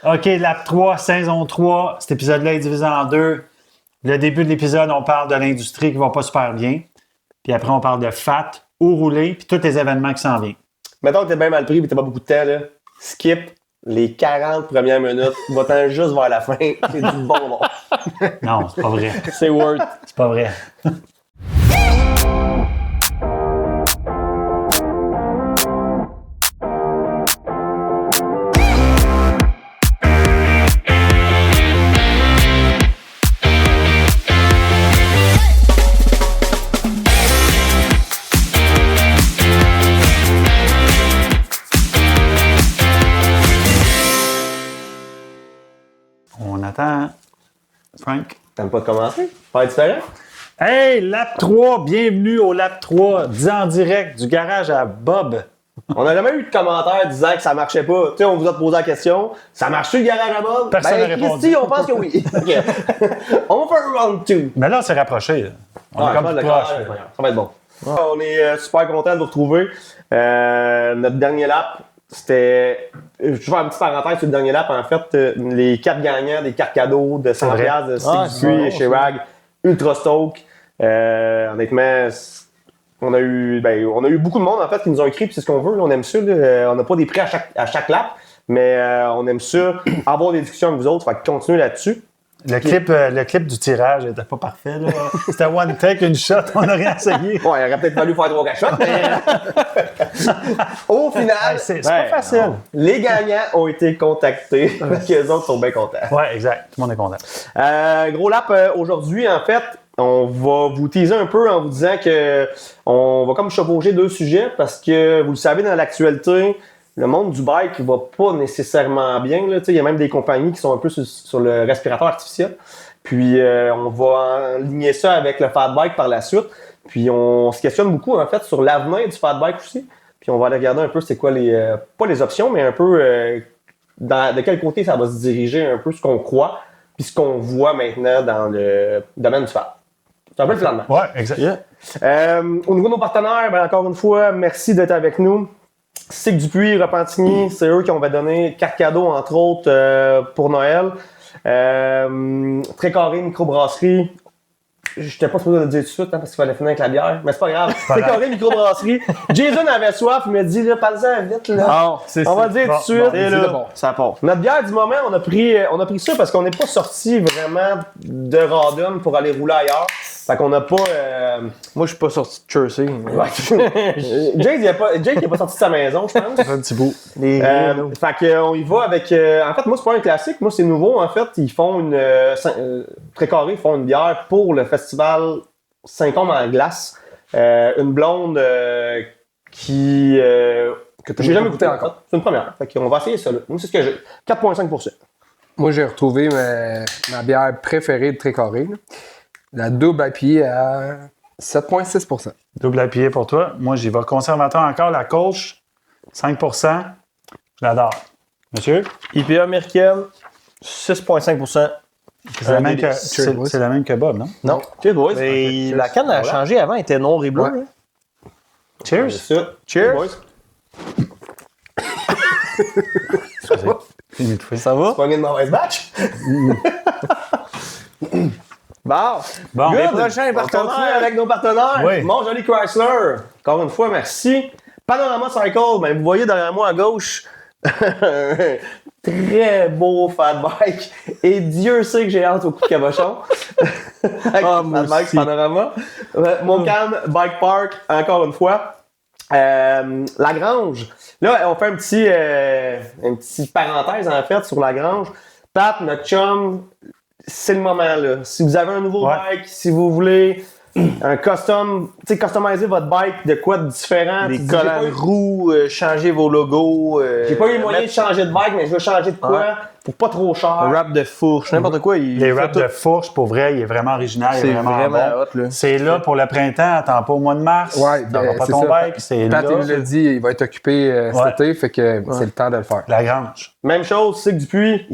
OK, lap 3, saison 3. Cet épisode-là est divisé en deux. Le début de l'épisode, on parle de l'industrie qui va pas super bien. Puis après, on parle de fat, où rouler, puis tous les événements qui s'en viennent. Mettons que t'es bien mal pris et t'as pas beaucoup de temps, là. Skip les 40 premières minutes. Va-t'en juste vers la fin. C'est du bonbon. Non, c'est pas vrai. C'est worth. C'est pas vrai. On attend. Frank. T'aimes pas de commencer? Faire différent? Hey, lap 3, bienvenue au lap 3, dit en direct du garage à Bob. On n'a jamais eu de commentaires disant que ça marchait pas. Tu sais, on vous a posé la question. Ça marche-tu le garage à Bob? Personne n'a répondu. Christy, on pense que oui. OK. On va faire round 2. Mais là, on s'est rapproché. Là. On est comme plus proche. Ça va être bon. On est super content de vous retrouver. Notre dernier lap, c'était... Je vais faire une petite parenthèse sur le dernier lap. En fait, les 4 gagnants des cartes cadeaux de 100$ de Stick Dupuis et chez Rag, Ultra Stoke. Honnêtement, on a eu beaucoup de monde en fait qui nous ont écrit, puis c'est ce qu'on veut. Là, on aime ça. Là, on n'a pas des prix à chaque lap, mais on aime ça, avoir des discussions avec vous autres. Fait que continuez là-dessus. Le clip du tirage n'était pas parfait. Là. C'était one take, une shot, on n'a rien essayé. Ouais, il aurait peut-être fallu faire 3 shots, mais au final, c'est pas facile. Non. Les gagnants ont été contactés, les autres sont bien contents. Ouais, exact. Tout le monde est content. Gros lap aujourd'hui, en fait. On va vous teaser un peu en vous disant que on va comme chevaucher 2 sujets parce que, vous le savez, dans l'actualité, le monde du bike va pas nécessairement bien. Il y a même des compagnies qui sont un peu sur le respirateur artificiel. Puis, on va aligner ça avec le fat bike par la suite. Puis, on se questionne beaucoup, en fait, sur l'avenir du fat bike aussi. Puis, on va aller regarder un peu c'est quoi pas les options, mais un peu de quel côté ça va se diriger, un peu ce qu'on croit, puis ce qu'on voit maintenant dans le domaine du fat. C'est un peu le plan de match. Oui, exact. Yeah. Au niveau de nos partenaires, encore une fois, merci d'être avec nous. Stick Dupuis, Repentigny, c'est eux qui ont donné 4 cadeaux, entre autres, pour Noël. Très carré, microbrasserie. J'étais pas supposé le dire tout de suite parce qu'il fallait finir avec la bière, mais c'est pas grave. Très carré, microbrasserie. Jason avait soif, il m'a dit, là, parle-en vite, là. On va le dire tout de suite. Et là, ça part. Notre bière du moment, on a pris ça parce qu'on n'est pas sorti vraiment de Radon pour aller rouler ailleurs. Fait qu'on n'a pas... Moi, je suis pas sorti de Jersey. Jake, il est pas sorti de sa maison, je pense. Un petit bout. Fait qu'on y va avec... en fait, moi, c'est pas un classique. Moi, c'est nouveau, en fait. Ils font très carré, ils font une bière pour le festival Saint-Côme en glace. Une blonde qui... que j'ai jamais goûté encore. C'est une première. Fait qu'on va essayer ça, là. Moi, c'est ce que j'ai. 4,5%. Moi, j'ai retrouvé ma bière préférée de Très-Carré. La double IPA à 7,6%. Double IPA pour toi. Moi, j'y vais conservateur encore. La Kolsch, 5%. Je l'adore. Monsieur? IPA américaine, 6,5%. C'est la même que Bob, non? Non. Cheers, boys. Mais la canne a changé avant, elle était noire et bleue. Ouais. Cheers. Cheers. Cheers. Boys. Ça va? C'est pas une mauvaise batch. Bon, Good. les prochains On continue partenaires. avec nos partenaires. Oui. Mon joli Chrysler. Encore une fois, merci. Panorama Cycle. Ben, vous voyez derrière moi à gauche un très beau fat bike. Et Dieu sait que j'ai hâte au coup de cabochon. Avec Ah, fat moi bike aussi. Panorama. Mon Cam Bike Park, encore une fois. Lagrange. Là, on fait un petit parenthèse en fait sur Lagrange. Pat, notre chum, c'est le moment là. Si vous avez un nouveau bike, si vous voulez un custom, tu sais, customiser votre bike de quoi de différent. Des collants de roues, changer vos logos. J'ai pas eu les moyens de changer de bike, mais je veux changer de quoi pour pas trop cher. Un wrap de fourche, n'importe quoi. Les wraps de fourche, pour vrai, il est vraiment original. C'est il est vraiment vraiment bon. hot, là. C'est là pour le printemps. Attends pas au mois de mars. Ouais, t'auras pas c'est ton ça. bike. C'est Pat, là. il nous l'a dit, il va être occupé cet été, fait que c'est le temps de le faire. Lagrange. Même chose, c'est que Dupuis,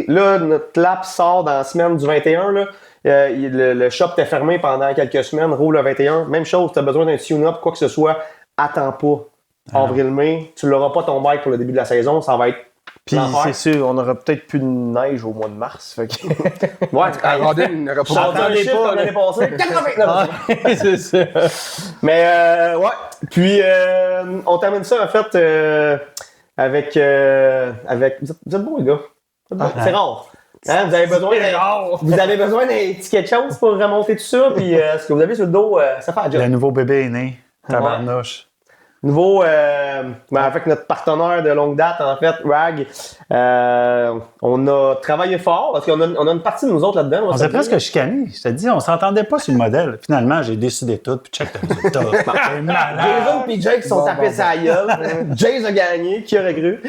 là, notre lap sort dans la semaine du 21, là. Le shop était fermé pendant quelques semaines, roule le 21. Même chose, tu as besoin d'un tune-up, quoi que ce soit, attends pas. Avril-mai, tu l'auras pas ton bike pour le début de la saison, ça va être Puis l'enfer. c'est sûr, on aura peut-être plus de neige au mois de mars. Fait que... Ouais, Rodin n'aura je pas suis un chiffre comme l'année passée. 89. c'est ça. Mais ouais. Puis on termine ça en fait avec. Vous êtes bons les gars. Vous êtes bons. C'est rare. Hein, vous avez besoin d'un petit quelque chose pour remonter tout ça. Puis ce que vous avez sur le dos, ça fait la job. Le nouveau bébé est né. Tabarnouche. Nouveau, avec notre partenaire de longue date, en fait, RAG, on a travaillé fort parce qu'on a une partie de nous autres là-dedans. On s'est presque chicané. Je te dis, on s'entendait pas sur le modèle. Finalement, j'ai décidé tout, puis check le résultat. C'est malade. Jason et Jake sont tapés sa gueule. Jason a gagné, qui aurait cru?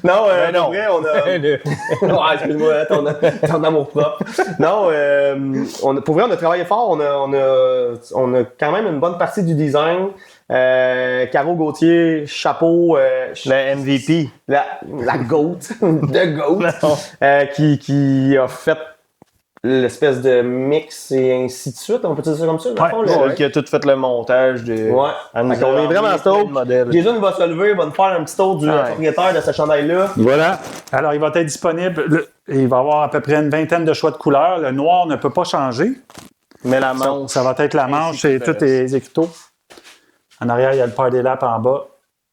Non, non. après, on a... Ouais, excuse-moi, hein, ton amour propre. Non, pour vrai, on a travaillé fort. On a quand même une bonne partie du design. Caro Gauthier, chapeau. Le MVP. La GOAT, de GOAT, qui a fait l'espèce de mix et ainsi de suite. On peut dire ça comme ça, dans le fond, Celle qui a tout fait le montage de. Ouais. Elle nous Fait qu'on a est vraiment envoyé stoked. plein de modèles. Jason va se lever, va nous faire un petit tour du propriétaire de ce chandail-là. Voilà. Alors, il va être disponible. Il va y avoir à peu près une vingtaine de choix de couleurs. Le noir ne peut pas changer. Mais la manche. Ça va être la manche et que tous les écriteaux. En arrière, il y a le party lap en bas.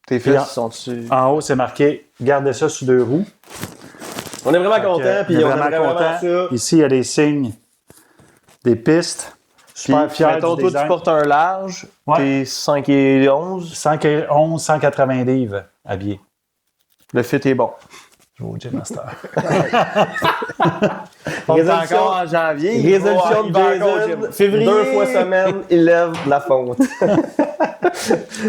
Tes Puis fils sont dessus. En haut, c'est marqué « Gardez ça sur 2 roues ». On est vraiment contents, puis on aimerait vraiment ça. Ici, il y a les signes des pistes. Super Puis, fier mettons, du toi, tu design. portes un large, Ouais. t'es 5 et 11, 111, 180 livres habillés. le fit est bon. Je vais au gym à cette heure. On est Résolution- encore en janvier. Résolution il de va encore au Jason, gym. Février. 2 fois semaine, il lève la fonte.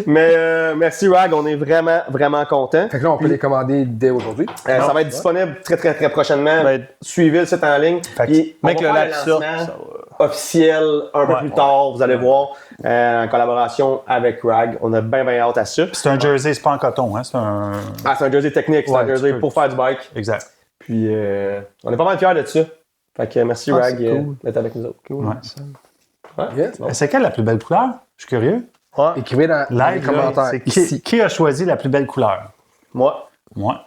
Mais merci Rag, on est vraiment, vraiment contents. Fait que là, on peut les commander dès aujourd'hui. Ça va être disponible très, très, très prochainement. Ben, Suivez le site en ligne. Puis, on mec, va le faire lac sort, lancement ça officiel un peu Ouais, plus tard, vous allez voir, en collaboration avec Rag. On a bien, bien hâte à ça. C'est un jersey, c'est pas en coton. Hein? C'est un... Ah, c'est un jersey technique, c'est Ouais, un jersey tu peux. pour faire du bike. Exact. Puis, on est pas mal fiers de ça. Fait que merci Rag c'est cool. d'être avec nous autres. Cool. Ouais. Ouais. Yes. Bon. C'est quelle la plus belle couleur? Je suis curieux. Ouais. Écrivez dans les Live, là, commentaires c'est ici. qui a choisi la plus belle couleur? Moi, Moi.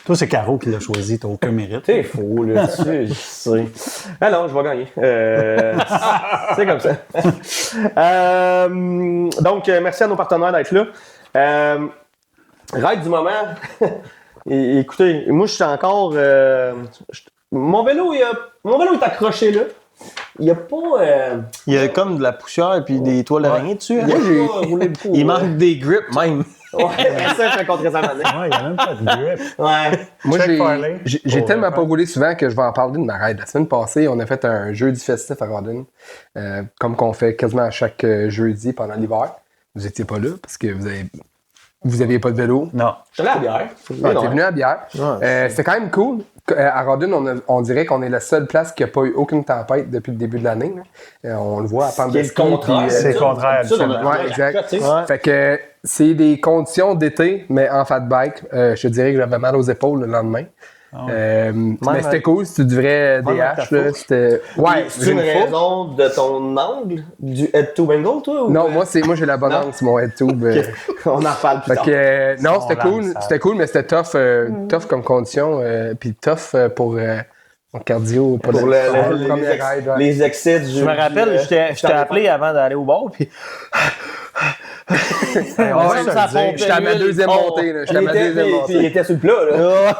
Toi, c'est Caro qui l'a choisi. T'as aucun mérite. t'es faux, là, tu sais, je sais. Ah non, je vais gagner. C'est comme ça. Donc, merci à nos partenaires d'être là. Ride du moment. Écoutez, moi, je suis encore... mon vélo est accroché là. Il n'y a pas... Il y a comme de la poussière et puis des toiles d'araignée dessus. hein? Moi, j'ai roulé beaucoup. Il manque des grips même. Ouais, ça, je fais contre les amendements. Ouais, il n'y a même pas de grip. Ouais. Moi, Check Farley. j'ai Pour, tellement pas roulé souvent que je vais en parler de ma ride. La semaine passée, on a fait un jeudi festif à Rodin, comme qu'on fait quasiment à chaque jeudi pendant l'hiver. Vous étiez pas là parce que vous aviez pas de vélo. Non. Je suis allé à la bière. Ah, t'es venu à bière. Ouais, C'était quand même cool. À Rodin, on dirait qu'on est la seule place qui n'a pas eu aucune tempête depuis le début de l'année. On le voit à Pente de C'est le ski, contraire. puis, c'est le contraire, habituellement. Ouais, exact. Ouais. Fait que c'est des conditions d'été, mais en fat bike. Je te dirais que j'avais mal aux épaules le lendemain. Mais c'était cool, c'était du vrai Même avec DH. ta Là, c'était... Ouais, C'est j'ai une une faute. raison de ton angle du head-to angle, toi? Ou Non, moi j'ai la bonne angle sur mon head-tube. On en reparle plus Fait tard. que, non, c'était On cool. lance ça. C'était cool, mais c'était tough comme condition. Puis tough pour mon cardio. Pour Pour le premier ride. Ouais. les excès du... Je me rappelle, je t'ai appelé avant d'aller au bar, puis Hey, on va Ouais, se ça le dire. pompe. J'étais à ma deuxième montée. Là. J'étais à ma deuxième Il montée. était sur le plat, là.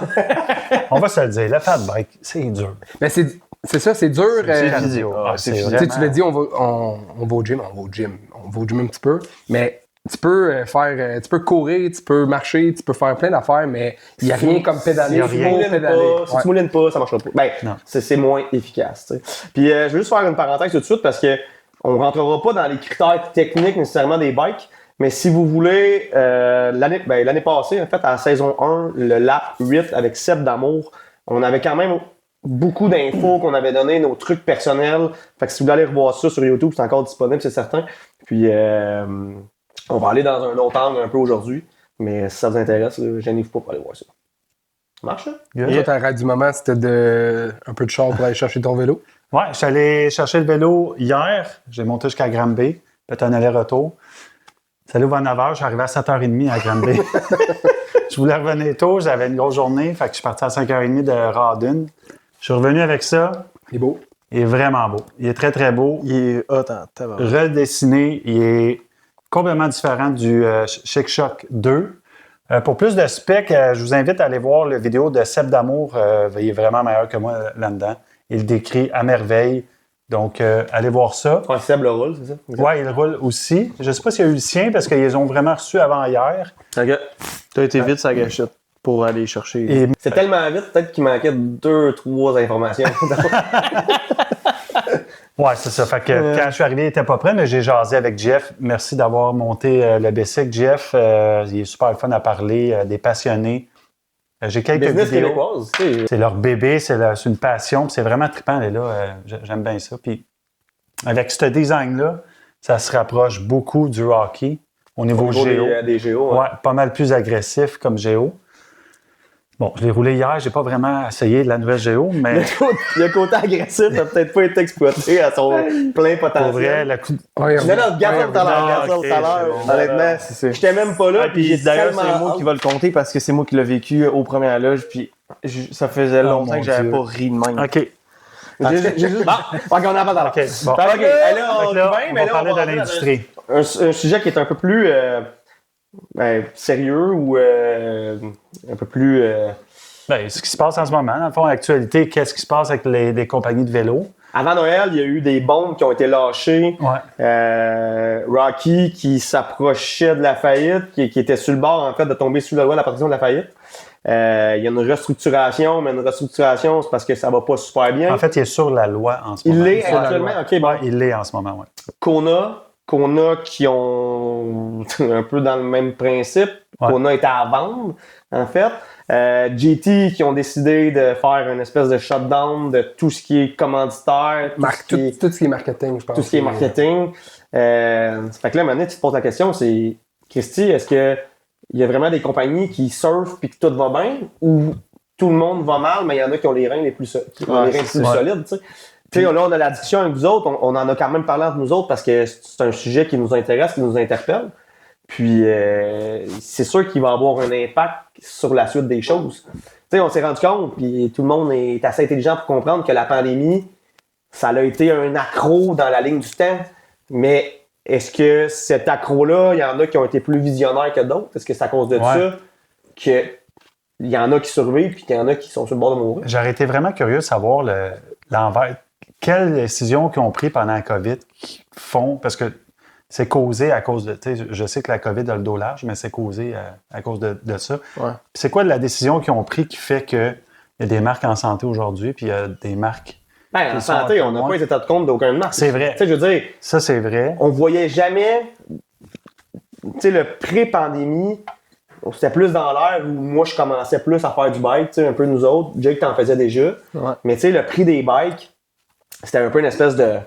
On va se le dire. Le fat bike, c'est dur. Mais c'est ça, c'est dur. C'est tu idiot. Ah, C'est c'est sais, vraiment... tu l'as dit, on va au gym. On va au gym un petit peu. Mais tu peux tu peux courir, tu peux marcher, tu peux faire plein d'affaires, mais il n'y a rien comme pédaler. Il y a Si tu rien. moulines pédaler. pas, si Ouais. tu moulines pas, ça marchera pas. Ben, Non. c'est moins efficace, tu sais. Puis je veux juste faire une parenthèse tout de suite parce que on rentrera pas dans les critères techniques nécessairement des bikes, mais si vous voulez, l'année passée, en fait, à la saison 1, le lap 8 avec Seb d'Amour, on avait quand même beaucoup d'infos qu'on avait donné, nos trucs personnels. Fait que si vous voulez aller revoir ça sur YouTube, c'est encore disponible, c'est certain. Puis on va aller dans un autre angle un peu aujourd'hui, mais si ça vous intéresse, là, gênez-vous pas pour aller voir ça. Ça marche, ça? Toi, ta ride du moment, c'était un peu de char pour aller chercher ton vélo. Ouais, je suis allé chercher le vélo hier. J'ai monté jusqu'à Granby. Fait un aller-retour. Ça ouvre à 9h. Je suis arrivé à 7h30 à Granby. Je je voulais revenir tôt, j'avais une grosse journée, fait que je suis parti à 5h30 de Radun. Je suis revenu avec ça. Il est beau. Il est vraiment beau. Il est très, très beau. Il est hot en tabarnak. Redessiné. Il est complètement différent du Chic Shock 2. Pour plus de specs, je vous invite à aller voir la vidéo de Seb D'Amour. Il est vraiment meilleur que moi là-dedans. Il le décrit à merveille. Donc, allez voir ça. Ouais, Seb le roule, c'est ça? Oui, il roule aussi. Je ne sais pas s'il y a eu le sien parce qu'ils ont vraiment reçu avant hier. OK. T'as été vite sa gâchette pour aller chercher. Et C'est tellement vite, peut-être qu'il manquait 2-3 informations. ouais, c'est ça. Fait que quand je suis arrivé, il n'était pas prêt, mais j'ai jasé avec Jeff. Merci d'avoir monté le bicycle, Jeff. Il est super fun à parler, des passionnés. J'ai quelques Business vidéos. québécoise, tu sais. C'est leur bébé, c'est une passion, puis c'est vraiment trippant, là. J'aime bien ça. Puis avec ce design-là, ça se rapproche beaucoup du Rocky au niveau géo. Des géos. Ouais, pas mal plus agressif comme géo. Bon, je l'ai roulé hier, j'ai pas vraiment essayé de la nouvelle géo, mais Le côté agressif n'a peut-être pas été exploité à son plein pour potentiel. vrai, le coup de... Ouais, Non, non, garde ça tout à l'heure, garde ça ok, tout à l'heure. c'est bon. Honnêtement, c'est- j'étais même pas là. Ah, puis d'ailleurs, c'est tellement moi hâte. qui va le compter parce que c'est moi qui l'ai vécu au premier loge. Puis ça faisait longtemps mon que j'avais Dieu. pas ri de même. OK. J'ai juste. Ok, on en parle dans OK. Bon. OK, là, Fait on que là, revient, on mais va là, parler on va de l'industrie. un sujet qui est un peu plus sérieux ou un peu plus. Ben, ce qui se passe en ce moment, dans le fond, l'actualité, qu'est-ce qui se passe avec les compagnies de vélo? Avant Noël, il y a eu des bombes qui ont été lâchées. Ouais. Rocky qui s'approchait de la faillite, qui était sur le bord en fait de tomber sous la loi de la protection de la faillite. Il y a une restructuration, mais une restructuration, c'est parce que ça va pas super bien. En fait, il est sur la loi en ce il moment. l'est Sur la actuellement. loi. Ok, bon. Ouais, il l'est en ce moment, oui. Kona qui ont un peu dans le même principe. Ouais. Kona est à vendre, en fait. GT qui ont décidé de faire une espèce de shutdown de tout ce qui est commanditaire, tout ce qui est marketing, je pense. tout ce qui est marketing. Fait que là, maintenant, tu te poses la question, c'est, Christy, est-ce que il y a vraiment des compagnies qui surfent puis que tout va bien ou tout le monde va mal, mais il y en a qui ont les reins les plus, solides, tu sais? Tu sais, là, on a la discussion avec vous autres, on en a quand même parlé entre nous autres parce que c'est un sujet qui nous intéresse, qui nous interpelle. Puis, c'est sûr qu'il va avoir un impact sur la suite des choses. Tu sais, on s'est rendu compte, puis tout le monde est assez intelligent pour comprendre que la pandémie, ça a été un accro dans la ligne du temps. Mais est-ce que cet accro-là, il y en a qui ont été plus visionnaires que d'autres? Est-ce que c'est à cause de ça qu'il y en a qui survivent puis qu'il y en a qui sont sur le bord de mourir? J'aurais été vraiment curieux de savoir l'envers. Quelles décisions qu'ils ont prises pendant la COVID qui font, parce que c'est causé à cause de, tu sais, je sais que la COVID a le dos large, mais c'est causé à cause de ça. Ouais. Puis c'est quoi la décision qu'ils ont prise qui fait qu'il y a des marques en santé aujourd'hui, puis il y a des marques... Ben, en santé, on n'a pas été de compte d'aucune marque. C'est vrai. Tu sais, je veux dire, Ça, c'est vrai. on voyait jamais, tu sais, le pré-pandémie, c'était plus dans l'air où moi, je commençais plus à faire du bike, tu sais, un peu nous autres. Jake t'en faisais déjà. Ouais. Mais tu sais, le prix des bikes, c'était un peu une espèce de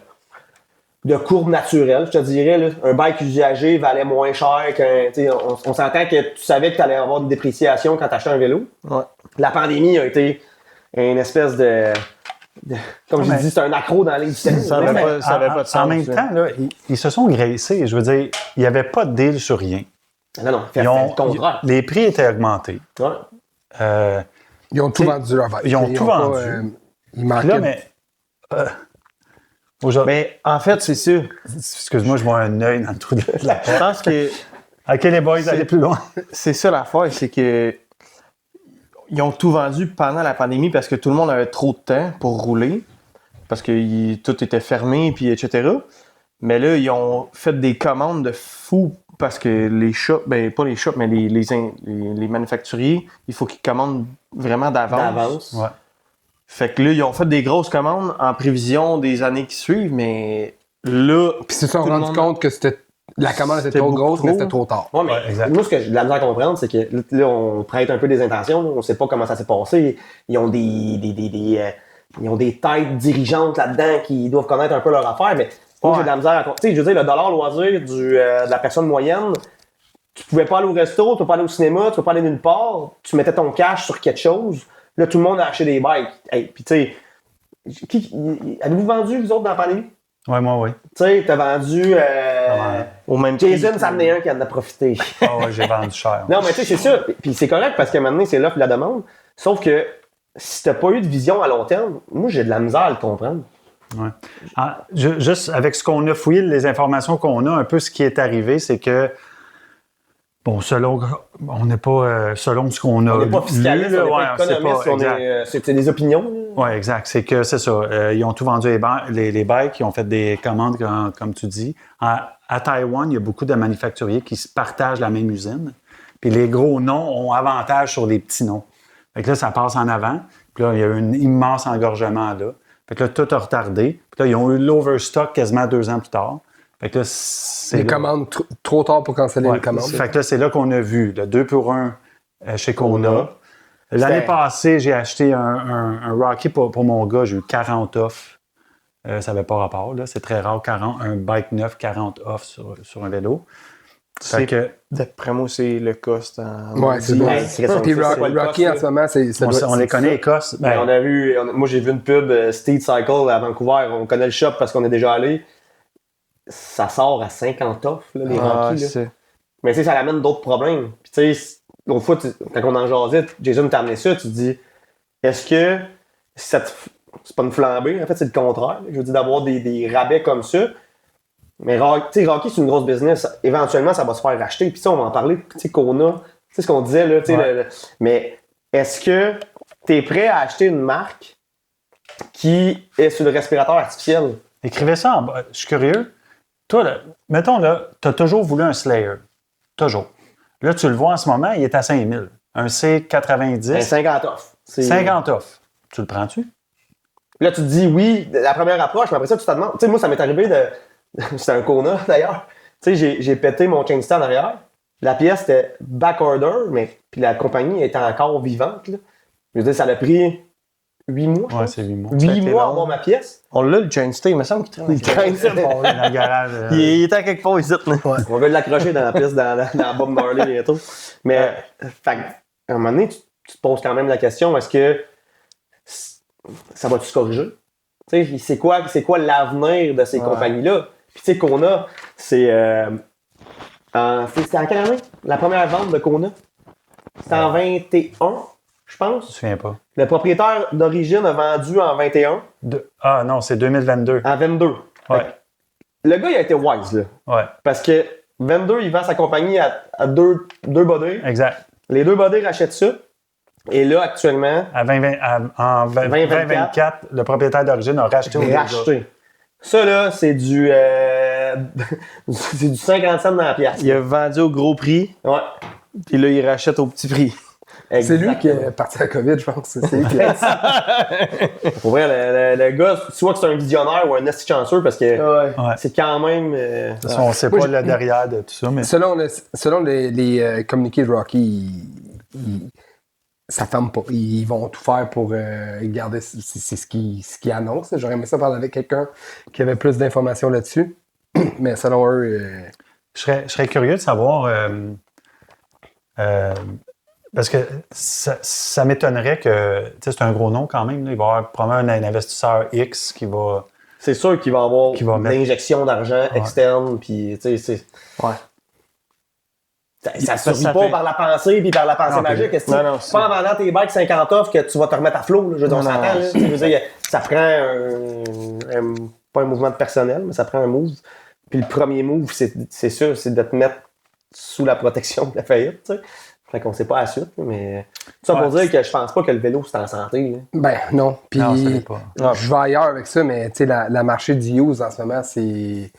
courbe naturelle, je te dirais. Là. Un bike usagé valait moins cher qu'un... Tu sais, on s'entend que tu savais que tu allais avoir une dépréciation quand tu achetais un vélo. Ouais. La pandémie a été une espèce de comme je dis, c'est un accro dans l'industrie. Ça avait pas de sens. En même là. temps, là, ils se sont graissés. Je veux dire, il n'y avait pas de deal sur rien. Non, fait le contraire. Les prix étaient augmentés. Ouais. Ils ont tout vendu leur bike. Ils ont tout vendu. Ils manquaient. Là, mais... aujourd'hui, Mais en fait, c'est sûr. excuse-moi, je vois un œil dans le trou de la porte. Je pense que OK, les boys, allez plus loin. c'est ça l'affaire, c'est que ils ont tout vendu pendant la pandémie parce que tout le monde avait trop de temps pour rouler, parce que tout était fermé, puis etc. Mais là, ils ont fait des commandes de fou parce que les shops, ben pas les shops, mais les manufacturiers, il faut qu'ils commandent vraiment d'avance. Ouais. Fait que là, ils ont fait des grosses commandes en prévision des années qui suivent, mais là... Puis ils se sont tout le rendus monde- compte que la commande était trop beaucoup grosse, mais trop. c'était trop tard. Ouais, mais Ouais, exact. moi, ce que j'ai de la misère à comprendre, c'est que là, on prête un peu des intentions. Là, on sait pas comment ça s'est passé. Ils ont ils ont des têtes dirigeantes là-dedans qui doivent connaître un peu leur affaire, mais moi, j'ai de la misère à comprendre. Tu sais, je veux dire, le dollar loisir de la personne moyenne, tu pouvais pas aller au resto, tu peux pas aller au cinéma, tu peux pas aller nulle part, tu mettais ton cash sur quelque chose. Là, tout le monde a acheté des bikes. Hey, puis tu sais, avez-vous vendu, vous autres, dans la pandémie? Ouais, moi, oui. Tu sais, t'as vendu au même prix. Jason, ça en est un qui en a profité. Ah ouais, j'ai vendu cher. Non, mais tu sais, c'est ça. Puis c'est correct parce que maintenant, c'est l'offre et la demande. Sauf que si t'as pas eu de vision à long terme, moi, j'ai de la misère à le comprendre. Ouais. Ah, juste avec ce qu'on a fouillé, les informations qu'on a, un peu ce qui est arrivé, c'est que, bon, on n'est pas selon ce qu'on a. On n'est pas fiscaliste, lu, on n'est ouais, pas économiste, c'est des opinions. Oui, exact. C'est que c'est ça. Ils ont tout vendu les bikes, ils ont fait des commandes, comme tu dis. À Taïwan, il y a beaucoup de manufacturiers qui se partagent la même usine. Puis les gros noms ont avantage sur les petits noms. Fait que là, ça passe en avant. Puis là, il y a eu un immense engorgement là. Fait que là, tout a retardé. Puis là, ils ont eu l'overstock quasiment 2 ans plus tard. Fait que là, c'est Les là. commandes trop tard pour canceller Ouais. les commandes. Fait que là, c'est là qu'on a vu le 2 pour 1 chez Kona. L'année C'était- passée, j'ai acheté un Rocky pour mon gars. J'ai eu 40 off. Ça n'avait pas rapport. Là. C'est très rare, un bike neuf, 40 off sur un vélo. Fait que, D'après moi, c'est le cost en. Ouais, c'est bon. Ouais, c'est ça, Puis c'est quoi le Rocky, cost, en ce moment, on les connaît, Écosse. Ben, moi, j'ai vu une pub Steed Cycle à Vancouver. On connaît le shop parce qu'on est déjà allé. Ça sort à 50 off, là, les Rocky. Là. Mais tu sais, ça amène d'autres problèmes. Puis tu sais, l'autre fois, quand on en jasait, Jason t'a amené ça, tu te dis, est-ce que c'est pas une flambée? En fait, c'est le contraire. Je veux dire, d'avoir des rabais comme ça. Mais tu sais, Rocky, c'est une grosse business. Éventuellement, ça va se faire racheter. Puis ça, on va en parler. Tu sais, Kona, tu sais ce qu'on disait, là. Tu sais, Ouais. mais est-ce que tu es prêt à acheter une marque qui est sur le respirateur artificiel? Écrivez ça en bas. Je suis curieux. Toi, là, mettons, là, tu as toujours voulu un Slayer. Toujours. Là, tu le vois en ce moment, il est à 5000. Un C90, Ben, 50 off. 50 off. Tu le prends-tu? Là, tu te dis oui, la première approche, mais après ça, tu te demandes. Tu sais, moi, ça m'est arrivé de. C'était un Kona, d'ailleurs. Tu sais, j'ai pété mon chainstand en arrière. La pièce était back-order, mais puis la compagnie était encore vivante. Là. Je veux dire, ça a pris 8 mois. je Ouais, pense. c'est 8 mois. 8 Ça a été mois à long. avoir ma pièce. On l'a, le chainstay, il me semble qu'il traîne. Il traîne ça. Dans le garage. Il est à quelque part ici. là. On va l'accrocher dans la piste, dans la Bob Marley bientôt. Mais, fait, à un moment donné, tu te poses quand même la question, est-ce que ça va-tu se corriger? Tu sais, c'est quoi l'avenir de ces compagnies-là? Puis tu sais, Kona, c'était en quelle année? La première vente de Kona? C'était en 21, je Je me pense. souviens pas. Le propriétaire d'origine a vendu en 21, Ah non, c'est 2022. en 22. Ouais. Fait que le gars, il a été wise, là. Ouais, Parce que 22, il vend sa compagnie à deux bodies. exact. Les 2 bodies rachètent ça. Et là, actuellement, En 2024, le propriétaire d'origine a racheté au gars. racheté. Ça, là, c'est du, c'est du 50 cents dans la pièce. Il a vendu au gros prix, Ouais. puis là, il rachète au petit prix. C'est lui qui Exactement. est parti à la COVID, je pense. C'est lui qui a- Pour vrai, le gars, soit que c'est un visionnaire ou un esti chanceux parce que Ouais. c'est quand même. On ne sait Moi, pas je- le derrière de tout ça, mais Selon les communiqués de Rocky, ça ferme pas. Ils vont tout faire pour garder. C'est ce qu'ils annoncent. J'aurais aimé ça parler avec quelqu'un qui avait plus d'informations là-dessus. Mais selon eux, je serais curieux de savoir, parce que ça m'étonnerait que, tu sais, c'est un gros nom quand même, là. Il va y avoir probablement un investisseur X qui va... C'est sûr qu'il va y avoir Qui va mettre- l'injection d'argent externe. Puis, tu sais, c'est. Ouais. Ça se Ça pas fait- par la pensée puis par la pensée Non, magique. puis- Est-ce non, que c'est- pas en vendant tes bikes 50 offres que tu vas te remettre à flot. Là, je veux dire, on Non, s'entend. non, là. Tu sais, je veux dire, ça prend pas un mouvement de personnel, mais ça prend un move. Puis le premier move, c'est sûr, c'est de te mettre sous la protection de la faillite. Tu sais. Fait qu'on sait pas la suite. Mais ça pour Ouais, dire que je pense pas que le vélo, c'est en santé. Là. ben non. Puis Non, ça l'est pas. je vais ailleurs avec ça, mais tu sais, la marché du use en ce moment, c'est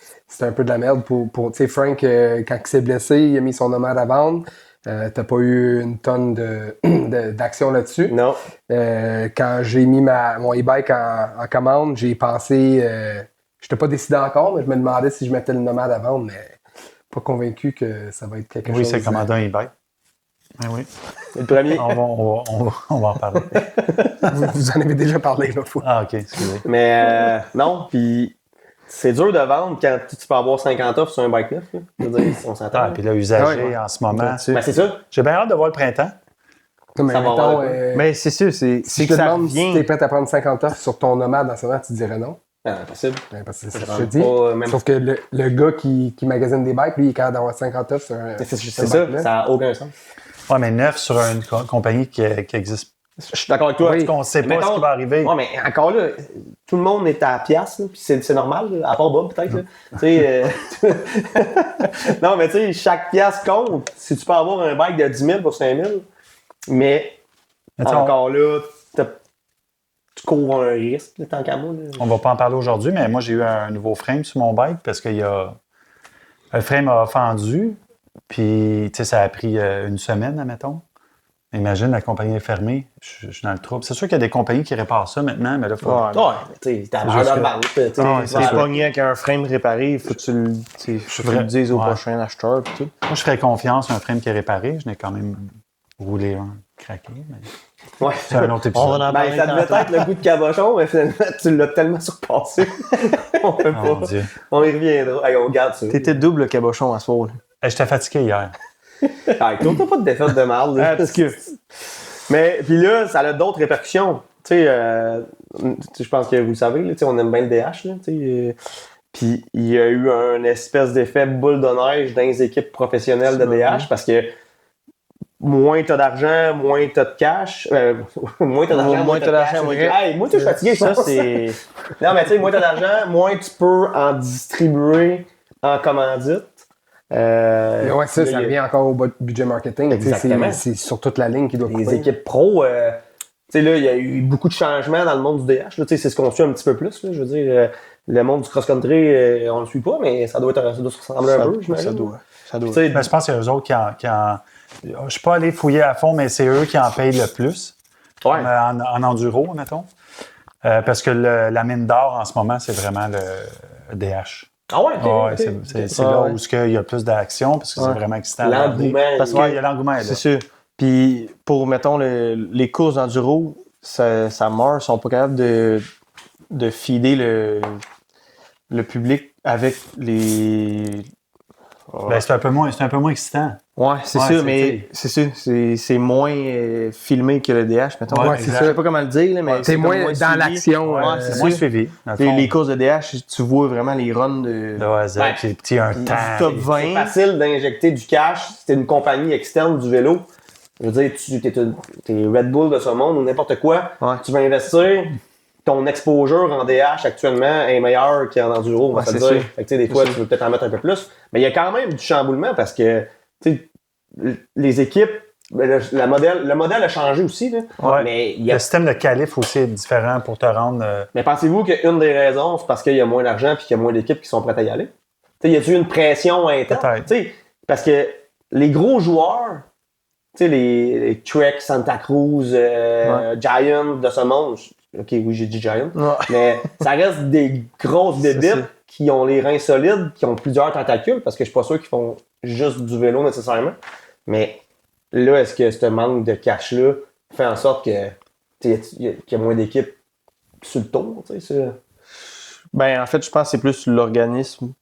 un peu de la merde pour tu sais, Frank, quand il s'est blessé, il a mis son nomade à vendre. T'as pas eu une tonne d'action là-dessus. Non. Quand j'ai mis mon e-bike en commande, j'ai pensé, je n'étais pas décidé encore, mais je me demandais si je mettais le nomade à vendre, mais pas convaincu que ça va être quelque Oui, chose. c'est commandant eBay. Ben oui. Le premier. On va en parler. Vous en avez déjà parlé l'autre fois. Ah, OK, excusez. Mais non, puis c'est dur de vendre quand tu peux avoir 50 offres sur un bike neuf. Là. Je veux dire, on s'entend. Ah, puis là, usagé Ouais. en ce moment. Ben, c'est ça. J'ai bien hâte de voir le printemps. Non, mais Ça va mettons, avoir- Mais c'est sûr, c'est si que je te ça demande si revient. tu es prêt à prendre 50 offres sur ton nomade en ce moment, tu dirais non. Impossible. Ouais, parce que c'est C'est ça que je te dis. pas, même- Sauf que le gars qui magasine des bikes, lui, il est capable d'avoir 50 offres sur un. C'est sur un ça, bike-là. ça n'a aucun sens. Ouais, mais 9 sur une compagnie qui existe. Je suis d'accord avec toi. Oui. On ne sait pas Mettons- ce qui va arriver. Ouais, mais encore là, tout le monde est à la pièce, là, puis c'est normal, là, à part Bob peut-être. là. Tu sais, non, mais tu sais, chaque pièce compte. Si tu peux avoir un bike de 10 000 pour 5 000, mais Mais tu sais, encore là, tu cours un risque, là, tant qu'à moi. Là. On va pas en parler aujourd'hui, mais moi, j'ai eu un nouveau frame sur mon bike parce que le frame a fendu. Puis, tu sais, ça a pris une semaine, admettons. Imagine, la compagnie est fermée. Je suis dans le trouble. C'est sûr qu'il y a des compagnies qui réparent ça maintenant, mais là, il faut. Ouais. Ouais, tu sais, t'as juste l'air que- de parler. tu sais, Ah, ouais, Si c'est t'es sûr. pogné avec un frame réparé, faut que tu le dises au Ouais. prochain acheteur pis tout. Moi, je ferais confiance à un frame qui est réparé. Je n'ai quand même roulé un craqué. Mais Ouais. c'est un autre épisode. On va en Ben, parler ça devait tantôt. être le goût de cabochon, mais finalement, tu l'as tellement surpassé. On peut Oh, mon pas. Dieu. On y reviendra. Hey, on garde ça. T'étais double cabochon à ce soir. Hey, j'étais fatigué hier. Ah, t'as pas de défaite de merde. là. Ah, parce que- Mais puis là, ça a d'autres répercussions. Tu sais, je pense que vous le savez, là, tu sais, on aime bien le DH. Là, tu sais, puis il y a eu un espèce d'effet boule de neige dans les équipes professionnelles de DH parce que moins t'as d'argent, moins t'as de cash. Moins t'as d'argent, Moins t'as d'argent, moins de cash. Hey, moi, je suis fatigué, Ça, ça. c'est. Non, mais tu sais, moins t'as d'argent, moins tu peux en distribuer en commandite. Mais ouais, ça là, il y a- revient encore au budget marketing. Tu sais, Exactement. C'est sur toute la ligne qui doit Les couper. équipes pro, tu sais, là, il y a eu beaucoup de changements dans le monde du DH. là. Tu sais, c'est ce qu'on suit un petit peu plus. Là. Je veux dire, le monde du cross-country, on le suit pas, mais ça doit se ressembler un peu, j'imagine. Ça doit. Ça doit. Tu sais, Ben, je pense que c'est eux autres qui en. Je suis pas allé fouiller à fond, mais c'est eux qui en payent le plus. ouais. En enduro, mettons. Parce que la mine d'or en ce moment, c'est vraiment le DH. Ah ouais, ok, Ah ouais, ok. c'est Ah là ouais. où il y a plus d'action parce que c'est Ouais. vraiment excitant. à regarder. L'engouement. Parce Ouais, il y a l'engouement. est là. C'est sûr. Puis pour, mettons, les courses d'enduro, ça meurt, ils sont pas capables de feeder le public avec les. Ben, c'est un peu moins excitant. Ouais, c'est Ouais, sûr, c'est- mais c'est sûr, c'est moins filmé que le DH, mettons. Ouais, Je exact. sais pas comment le dire, là, mais T'es comme moins dans suivi. l'action. Ouais, C'est c'est moins sûr. suivi. dans le Les, fond. les courses de DH, tu vois vraiment les runs de De A à Z, Ouais. puis puis il y a un du temps. top C'est 20. facile d'injecter du cash si t'es une compagnie externe du vélo. Je veux dire, t'es Red Bull de ce monde ou n'importe quoi. Ouais. Tu vas investir. Ton exposure en DH actuellement est meilleure qu'en enduro, on va Ouais, te c'est dire. sûr. Fait que, tu sais, des fois, tu veux peut-être en mettre un peu plus. Mais il y a quand même du chamboulement parce que tu sais, les équipes, ben, le modèle a changé aussi. Là. Ouais. Mais, il y a- Le système de qualif aussi est différent pour te rendre. mais pensez-vous qu'une des raisons, c'est parce qu'il y a moins d'argent et qu'il y a moins d'équipes qui sont prêtes à y aller? Tu sais, y a-tu une pression interne? Peut-être. Tu sais, parce que les gros joueurs, tu sais, les Trek, Santa Cruz, Giant de ce monde, ok, oui, j'ai dit Giant, Ouais. mais ça reste des grosses C'est bébites ça. qui ont les reins solides, qui ont plusieurs tentacules, parce que je suis pas sûr qu'ils font juste du vélo nécessairement. Mais là, est-ce que ce manque de cash-là fait en sorte que qu'il y a moins d'équipes sur le tour? Tu sais, ça? Ben, en fait, je pense que c'est plus l'organisme.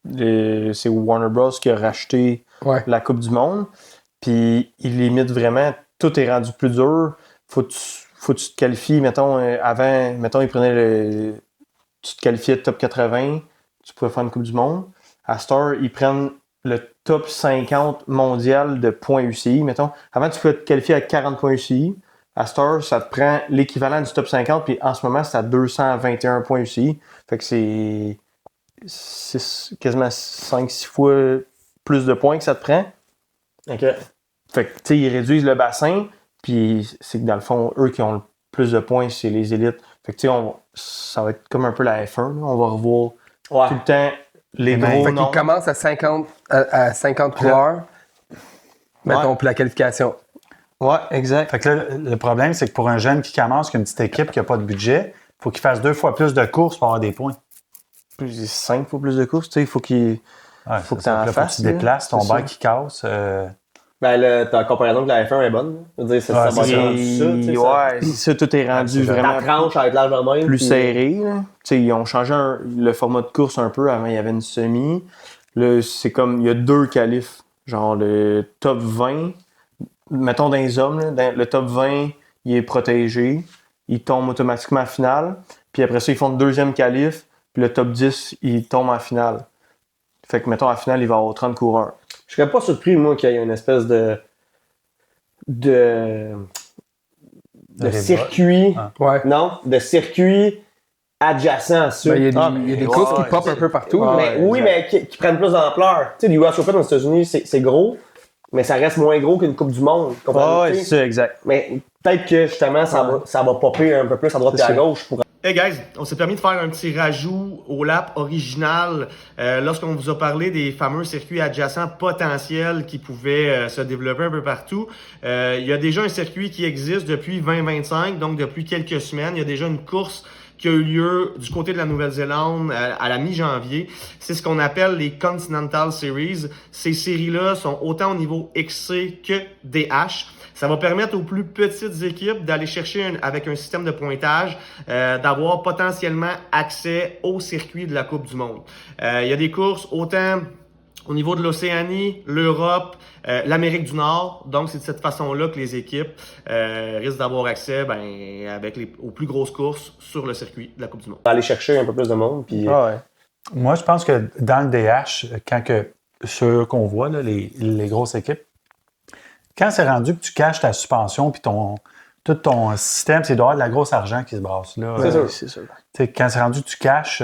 C'est Warner Bros. Qui a racheté Ouais. la Coupe du Monde. Puis, il limite vraiment. Tout est rendu plus dur. Faut que tu te qualifies. Mettons, avant, mettons, ils prenaient tu te qualifiais top 80. Tu pouvais faire une Coupe du Monde. À Star, ils prennent le top 50 mondial de points UCI. Mettons, avant, tu pouvais te qualifier à 40 points UCI. À Star, ça te prend l'équivalent du top 50. Puis, en ce moment, c'est à 221 points UCI. Fait que c'est quasiment 5-6 fois plus de points que ça te prend. OK. Fait que, tu sais, ils réduisent le bassin, puis c'est que dans le fond, eux qui ont le plus de points, c'est les élites. Fait que, tu sais, ça va être comme un peu la F1, là. On va revoir Ouais. tout le temps les ben, gros Fait noms. qu'il commence à 50 coureurs. Mettons, pour la qualification. Ouais, exact. Fait que là, le problème, c'est que pour un jeune qui commence, qu'une petite équipe qui n'a pas de budget, il faut qu'il fasse 2 fois plus de courses pour avoir des points. 5 fois plus de courses, tu sais, il faut qu'il... Ouais, Faut que c'est ça. t'en Là, fasses, que tu déplaces, ton c'est ça. bike qui casse. Ben, là, ta comparaison avec la F1 est bonne. là. Je veux dire, ça Ouais, va c'est être ça. rendu ça. tu sais, Ouais, ça, tout est rendu c'est vraiment Ta tranche va être large de même. plus puis- serré. Là. Tu sais, ils ont changé le format de course un peu. Avant, il y avait une semi. Là, c'est comme, il y a 2 qualifs. Genre, le top 20, mettons dans les hommes, là, le top 20, il est protégé. Il tombe automatiquement à finale. Puis après ça, ils font le deuxième qualif. puis le top 10, il tombe en finale. Fait que, mettons, en finale, il va y avoir 30 coureurs. Je serais pas surpris, moi, qu'il y ait une espèce de révolte. circuit. Ah. Ouais. Non, de circuit adjacent à ça. Ben, il y a des mais courses qui ouais, pop un peu partout. ouais. là. Mais, oui, mais qui prennent plus d'ampleur. Tu sais, les US Open aux États-Unis, c'est gros, mais ça reste moins gros qu'une Coupe du Monde. Ah ouais, Tu sais. c'est ça, exact. Mais peut-être que justement, ça va popper un peu plus à droite et C'est à ça. gauche. Hey guys, on s'est permis de faire un petit rajout au lap original lorsqu'on vous a parlé des fameux circuits adjacents potentiels qui pouvaient se développer un peu partout. Il y a déjà un circuit qui existe depuis 2025, donc depuis quelques semaines. Il y a déjà une course qui a eu lieu du côté de la Nouvelle-Zélande à la mi-janvier. C'est ce qu'on appelle les Continental Series. Ces séries-là sont autant au niveau XC que DH. Ça va permettre aux plus petites équipes d'aller chercher avec un système de pointage, d'avoir potentiellement accès au circuit de la Coupe du Monde. Il y a des courses autant au niveau de l'Océanie, l'Europe, l'Amérique du Nord. Donc, c'est de cette façon-là que les équipes risquent d'avoir accès aux plus grosses courses sur le circuit de la Coupe du Monde. Aller chercher un peu plus de monde. Puis, Ah ouais. Moi, je pense que dans le DH, ceux qu'on voit, là, les grosses équipes, quand c'est rendu que tu caches ta suspension puis tout ton système, c'est d'avoir de la grosse argent qui se brasse là. C'est sûr. C'est ça. Tu sais, quand c'est rendu que tu caches, tu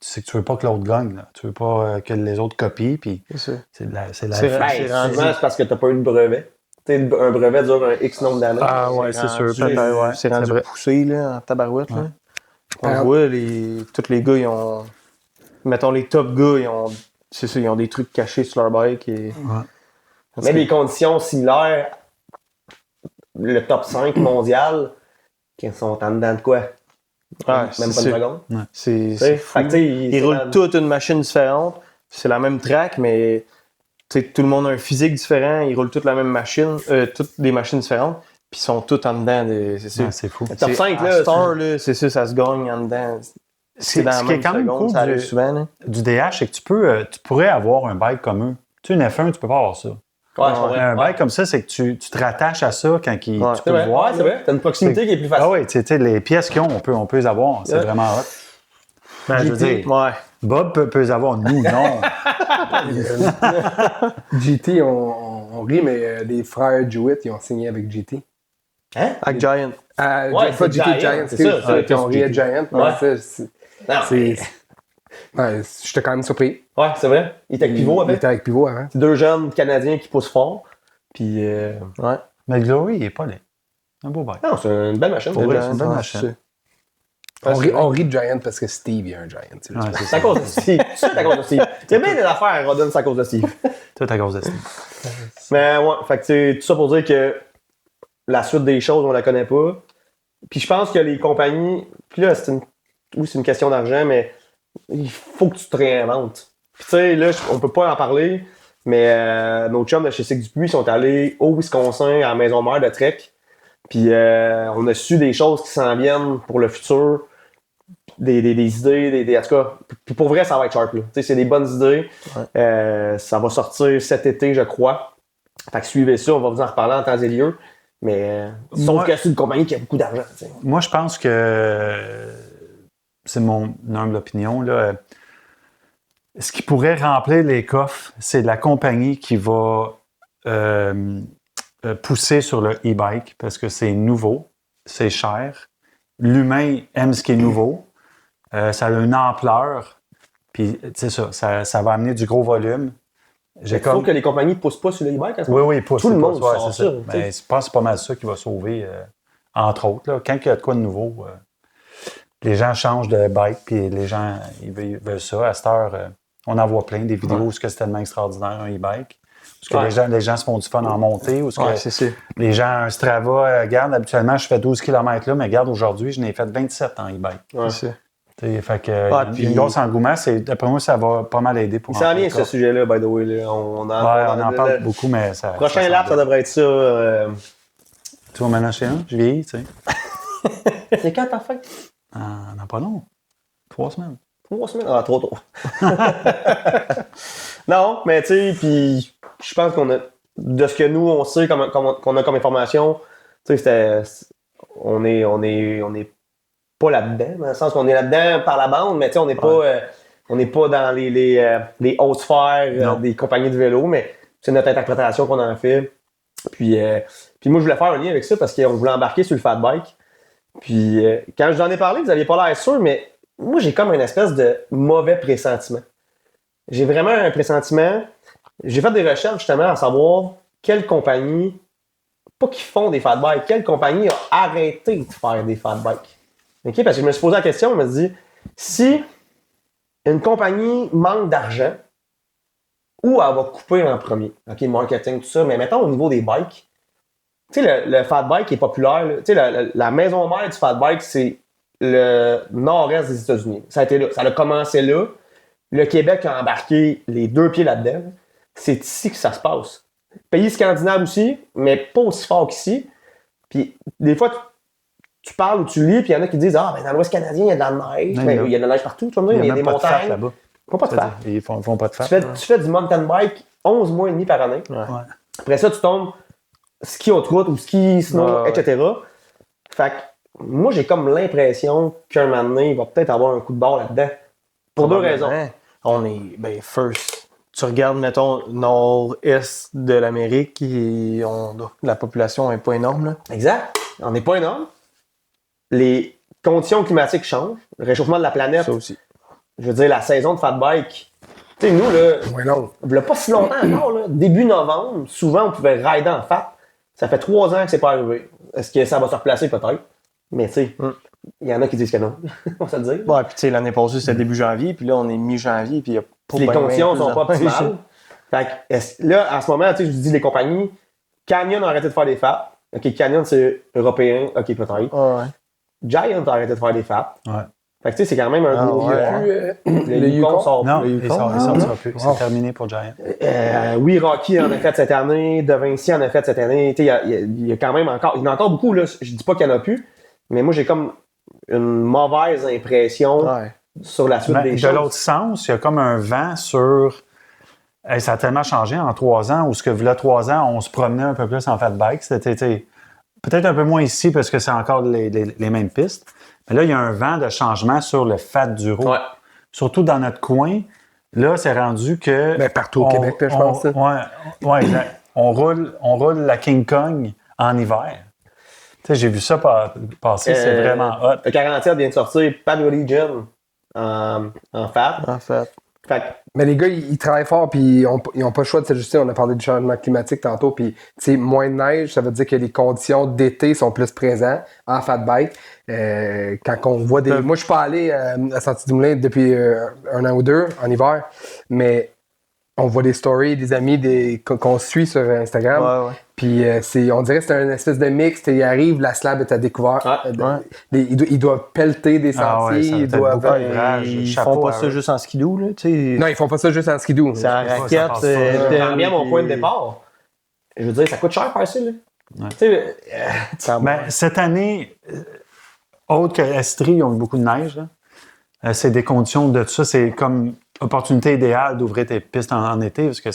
sais que tu veux pas que l'autre gagne. Là. Tu veux pas que les autres copient. Puis C'est ça. c'est la C'est ben, c'est rendu. souvent, c'est parce que t'as pas eu de brevet. Tu sais, un brevet dure un X nombre d'années. Ah ouais, c'est sûr. rendu- Peut-être, ouais. C'est rendu C'est vrai. poussé là, en tabarouette. Là. Ouais. On Ah. voit, tous les gars, ils ont. Mettons, les top gars, c'est ça, ils ont des trucs cachés sur leur bike. Et... Mais des conditions similaires, le top 5 mondial, qui sont en dedans de quoi? Ouais, Même c'est pas une ça. seconde. C'est Tu sais, fou. fait que, tu sais, Ils roulent toute une machine différente. C'est la même track, mais tu sais, tout le monde a un physique différent. Ils roulent toutes la même machine, toutes des machines différentes. Puis ils sont tous en dedans. C'est ça. Ouais, c'est fou. Le top 5, à là, Star, là, c'est ça, ça se gagne en dedans. C'est dans la Ce qui est même quand même seconde, cool ça arrive du- souvent. Là. Du DH, c'est que tu pourrais avoir un bike comme eux. Tu sais, une F1, tu peux pas avoir ça. Ouais, je comprends. Un Ouais. bike comme ça, c'est que tu te rattaches à ça quand tu Ouais. C'est peux vrai, le voir. ouais, c'est vrai. T'as une proximité qui est plus facile. Ah oui, tu sais, les pièces qu'ils ont, on peut les avoir. C'est Ouais. vraiment hot. Ben, je veux GT. dire, Ouais. Bob peut les avoir, nous, non. GT, on rit, mais les frères Jewett, ils ont signé avec GT. Hein? Avec Giant. Ah, Ouais, pas c'est GT, Giant, Giant, c'est ça, c'est on rit à Giant. Ouais. mais c'est- Non, c'est- ouais, j'étais quand même surpris. ouais, c'est vrai. Il était avec Pivot Il avec. était avec Pivot avant. C'est deux jeunes Canadiens qui poussent fort. Puis, Ouais. Mais le Glory, il est pas laid. Un beau bike. non, c'est une belle machine. Pour vrai, Giant, c'est une bonne ouais, machine. c'est ça. On rit de Giant parce que Steve, il a un Giant. C'est Ouais, c'est C'est ça. à cause de Steve. C'est à cause de Steve. Il y a bien des affaires à Rodden, c'est à cause de Steve. Tout à cause de ça. Mais ouais, fait que c'est tout ça pour dire que la suite des choses, on la connaît pas. Puis je pense que les compagnies. Puis là, c'est une question d'argent, mais il faut que tu te réinventes. Puis tu sais, là, on peut pas en parler, mais nos chums de chez Sig Dupuis sont allés au Wisconsin, à la maison mère de Trek. Puis on a su des choses qui s'en viennent pour le futur. Des idées, en tout cas, puis pour vrai, ça va être sharp. Là. Tu sais, c'est des bonnes idées. Ça va sortir cet été, je crois. Fait que suivez ça, on va vous en reparler en temps et lieu. Mais sauf Moi- que c'est une compagnie qui a beaucoup d'argent. Tu sais. Moi, je pense que c'est mon humble opinion. Là, ce qui pourrait remplir les coffres, c'est la compagnie qui va pousser sur le e-bike parce que c'est nouveau, c'est cher. L'humain aime ce qui est nouveau. Ça a une ampleur. Puis, tu sais, ça va amener du gros volume. Je trouve que les compagnies ne poussent pas sur le e-bike. Oui, oui, pousse. Tout le pousse, monde ouais, sort c'est ça, ça. tu sais. Mais je pense que c'est pas mal ça qui va sauver, entre autres. Là. Quand il y a de quoi de nouveau, les gens changent de bike, puis les gens ils veulent ça. À cette heure, on en voit plein des vidéos où c'est tellement extraordinaire, un e-bike. Parce que les gens se font du fun en montée. Ou Ouais, c'est ça. les gens, un Strava, regarde, habituellement, je fais 12 km là, mais regarde, aujourd'hui, je n'ai fait 27 en e-bike. Ouais. C'est ça. T'sais, fait que, Ah, il y a puis- un gros engouement. D'après moi, ça va pas mal aider pour Il s'en remplir vient le ce coffre. sujet-là, by the way. Là. On En parle beaucoup, mais ça. Prochain ça lap, s'en ça vient. devrait être ça. Tu vas maintenant chez un? Je vieillis, tu sais. C'est quand ta fête? Non, pas long. 3 semaines. 3 semaines? Ah, trop tôt. Non, mais tu sais, puis je pense qu'on a, de ce que nous, on sait, qu'on a comme information, tu sais, on est pas là-dedans, dans le sens qu'on est là-dedans par la bande, mais tu sais, on n'est pas dans les hautes sphères des compagnies de vélo, mais c'est notre interprétation qu'on en fait. Puis moi, je voulais faire un lien avec ça parce qu'on voulait embarquer sur le fat bike. Puis quand je vous en ai parlé, vous n'aviez pas l'air sûr, mais moi, j'ai comme une espèce de mauvais pressentiment. J'ai vraiment un pressentiment. J'ai fait des recherches justement à savoir quelle compagnie, pas qui font des fat bikes, quelle compagnie a arrêté de faire des fat bikes. OK? Parce que je me suis posé la question, je me suis dit, si une compagnie manque d'argent, où elle va couper en premier? OK, marketing, tout ça, mais mettons au niveau des bikes, tu sais, le fat bike est populaire, tu sais, la maison mère du fat bike, c'est le nord-est des États-Unis. Ça a été là, ça a commencé là. Le Québec a embarqué les 2 pieds là-dedans. C'est ici que ça se passe. Pays scandinave aussi, mais pas aussi fort qu'ici. Puis des fois, tu parles ou tu lis, puis il y en a qui disent dans l'Ouest canadien, il y a de la neige. Mais il y a de la neige partout, tu vois, il y a des montagnes. là-bas. Ils font pas de fat. Ils font pas de fat. Tu fais du mountain bike 11 mois et demi par année. Ouais. Après ça, tu tombes ski haute route ou ski snow, etc. Fait que moi, j'ai comme l'impression qu'un moment donné, il va peut-être avoir un coup de barre là-dedans. Pour 2 raisons. On est, first, tu regardes, mettons, nord-est de l'Amérique, la population n'est pas énorme, là. Exact. On n'est pas énorme. Les conditions climatiques changent. Le réchauffement de la planète. Ça aussi. Je veux dire, la saison de fat bike. Tu sais, nous, là, Ouais, non. il n'y a pas si longtemps encore, là, début novembre, souvent, on pouvait rider en fat. Ça fait 3 ans que c'est pas arrivé. Est-ce que ça va se replacer peut-être? Mais tu sais, il y en a qui disent que non. On va se le dire. Ouais, puis tu sais, l'année passée, c'était début janvier, puis là, on est mi-janvier, puis il y a pas Les bien conditions plus sont pas optimales. Fait que, là, en ce moment, tu sais, je vous dis, les compagnies, Canyon a arrêté de faire des fats. OK, Canyon, c'est européen. OK, peut-être. Ouais. Giant a arrêté de faire des fats. Ouais. Fait que, tu sais, c'est quand même un gros Le Yukon sort Non, plus. il sortira plus. C'est terminé pour Giant. Oui, Rocky en a fait cette année. De Vinci en a fait cette année. Tu sais, il y a quand même encore... Il y en a encore beaucoup, là. Je dis pas qu'il y en a plus. Mais moi, j'ai comme une mauvaise impression sur la suite des De choses. l'autre sens, il y a comme un vent sur... Hey, ça a tellement changé en 3 ans, où ce que là, 3 ans, on se promenait un peu plus en fat bike. C'était peut-être un peu moins ici parce que c'est encore les mêmes pistes. Mais là, il y a un vent de changement sur le fat duro. Ouais. Surtout dans notre coin. Là, c'est rendu que... Ben, partout au Québec, là, je pense. Ouais, exact. On roule la King Kong en hiver. Tu sais, j'ai vu ça passer, c'est vraiment hot. Le 47 vient de sortir Pad Religion en fat. En fait. Fait que, Mais les gars, ils travaillent fort puis ils ont pas le choix de s'ajuster. On a parlé du changement climatique tantôt. Puis, tu sais, moins de neige, ça veut dire que les conditions d'été sont plus présentes en fat bike. Quand on voit des... Moi, je suis pas allé à Sentier-du-Moulin depuis 1 an ou 2 en hiver, mais on voit des stories, des amis qu'on suit sur Instagram. Ouais. Puis on dirait que c'est une espèce de mix. Il arrive, la slab est à découvert. Ils doivent pelleter des sentiers. Ils doivent... Ils font pas ça juste en skidoo, là, tu sais. Non, ils font pas ça juste en skidoo. C'est en ça raquette. passe pas. je prends bien mon point de départ. Je veux dire, ça coûte cher faire ça, là. Ouais. Tu sais, Ben, cette année, autre que Estrie, ils ont eu beaucoup de neige. Là. C'est des conditions de tout ça. C'est comme opportunité idéale d'ouvrir tes pistes en été parce que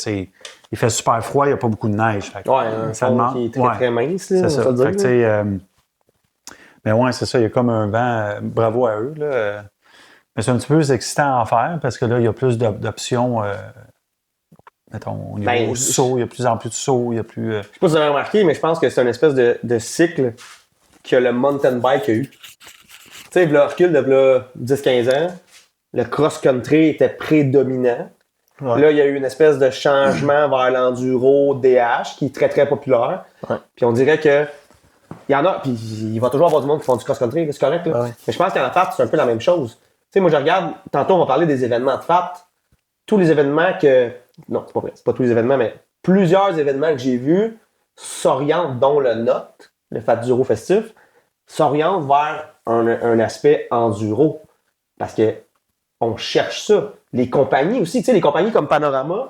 il fait super froid, il n'y a pas beaucoup de neige. Fait que un ça fond demande- qui est très, très mince, là, c'est on ça. va se Fait que, dire, tu là. sais, mais ouais, c'est ça. Il y a comme un vent. Bravo à eux. Là. Mais c'est un petit peu excitant à faire parce que là, il y a plus d'options. Mettons, au niveau Ben, saut, il y a de plus en plus de sauts. Il y a plus. Je sais pas si vous avez remarqué, mais je pense que c'est une espèce de cycle que le mountain bike a eu. Tu sais, le recul de 10-15 ans, le cross-country était prédominant. Ouais. Là, il y a eu une espèce de changement vers l'enduro DH qui est très, très populaire. Ouais. Puis on dirait que il y en a, puis il va toujours avoir du monde qui font du cross-country, c'est correct. Là. Ouais. Mais je pense qu'en FAT, c'est un peu la même chose. Tu sais, moi, je regarde, tantôt, on va parler des événements de FAT. Tous les événements que... Non, c'est pas vrai, c'est pas tous les événements, mais plusieurs événements que j'ai vus s'orientent, dont le NOT, le Fat Duro festif, s'orientent vers un aspect enduro. Parce que on cherche ça. Les compagnies aussi, tu sais, les compagnies comme Panorama,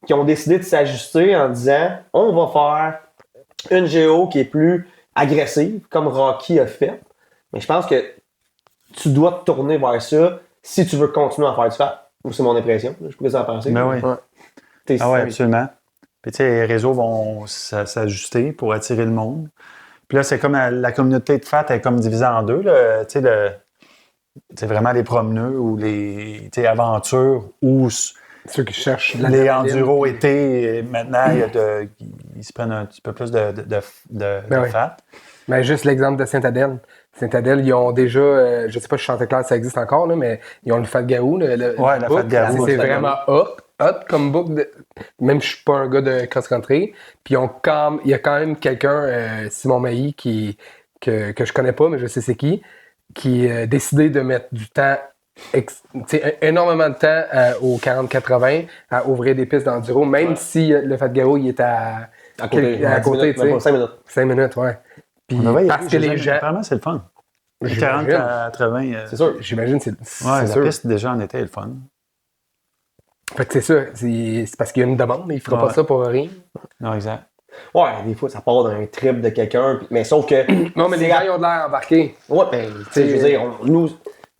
qui ont décidé de s'ajuster en disant, on va faire une géo qui est plus agressive, comme Rocky a fait. Mais je pense que tu dois te tourner vers ça si tu veux continuer à faire du fat. C'est mon impression. Je pourrais en penser. Ben oui. T'es Ah oui, sérieux. absolument. Puis, tu sais, les réseaux vont s'ajuster pour attirer le monde. Puis là, c'est comme la communauté de fat est comme divisée en deux. Là. Tu sais, c'est vraiment les promeneux ou les aventures ou Ceux qui cherchent de les l'adrénaline, enduro puis- été. Et maintenant, ils se prennent un petit peu plus de Ben oui. fat. Mais juste l'exemple de Saint-Adèle. Saint-Adèle, ils ont déjà, je sais pas si Chanticleer ça existe encore, là, mais ils ont le Fat Garou. Ouais, le Fat Garou. C'est Fat vraiment hot comme book. Même je suis pas un gars de cross-country. Puis il y a quand même quelqu'un, Simon Mailly, que je connais pas, mais je sais c'est qui a décidé de mettre du temps, énormément de temps au 40-80 à ouvrir des pistes d'enduro, même si le Fat Garou il est à côté, tu sais. 5 minutes. 5 minutes, ouais. Puis On devrait y parce aller, que les j'imagine. gens. Apparemment, c'est le fun. J'imagine. 40-80. C'est sûr. J'imagine c'est Ouais, la sûr. piste déjà en été est le fun. Fait que c'est ça. C'est parce qu'il y a une demande, mais il fera Ouais. pas ça pour rien. Non, exact. Ouais, des fois, ça part d'un trip de quelqu'un, mais sauf que. Non, mais les c'est gens, ils ont de l'air embarqués. Ouais, ben, tu sais, je veux dire,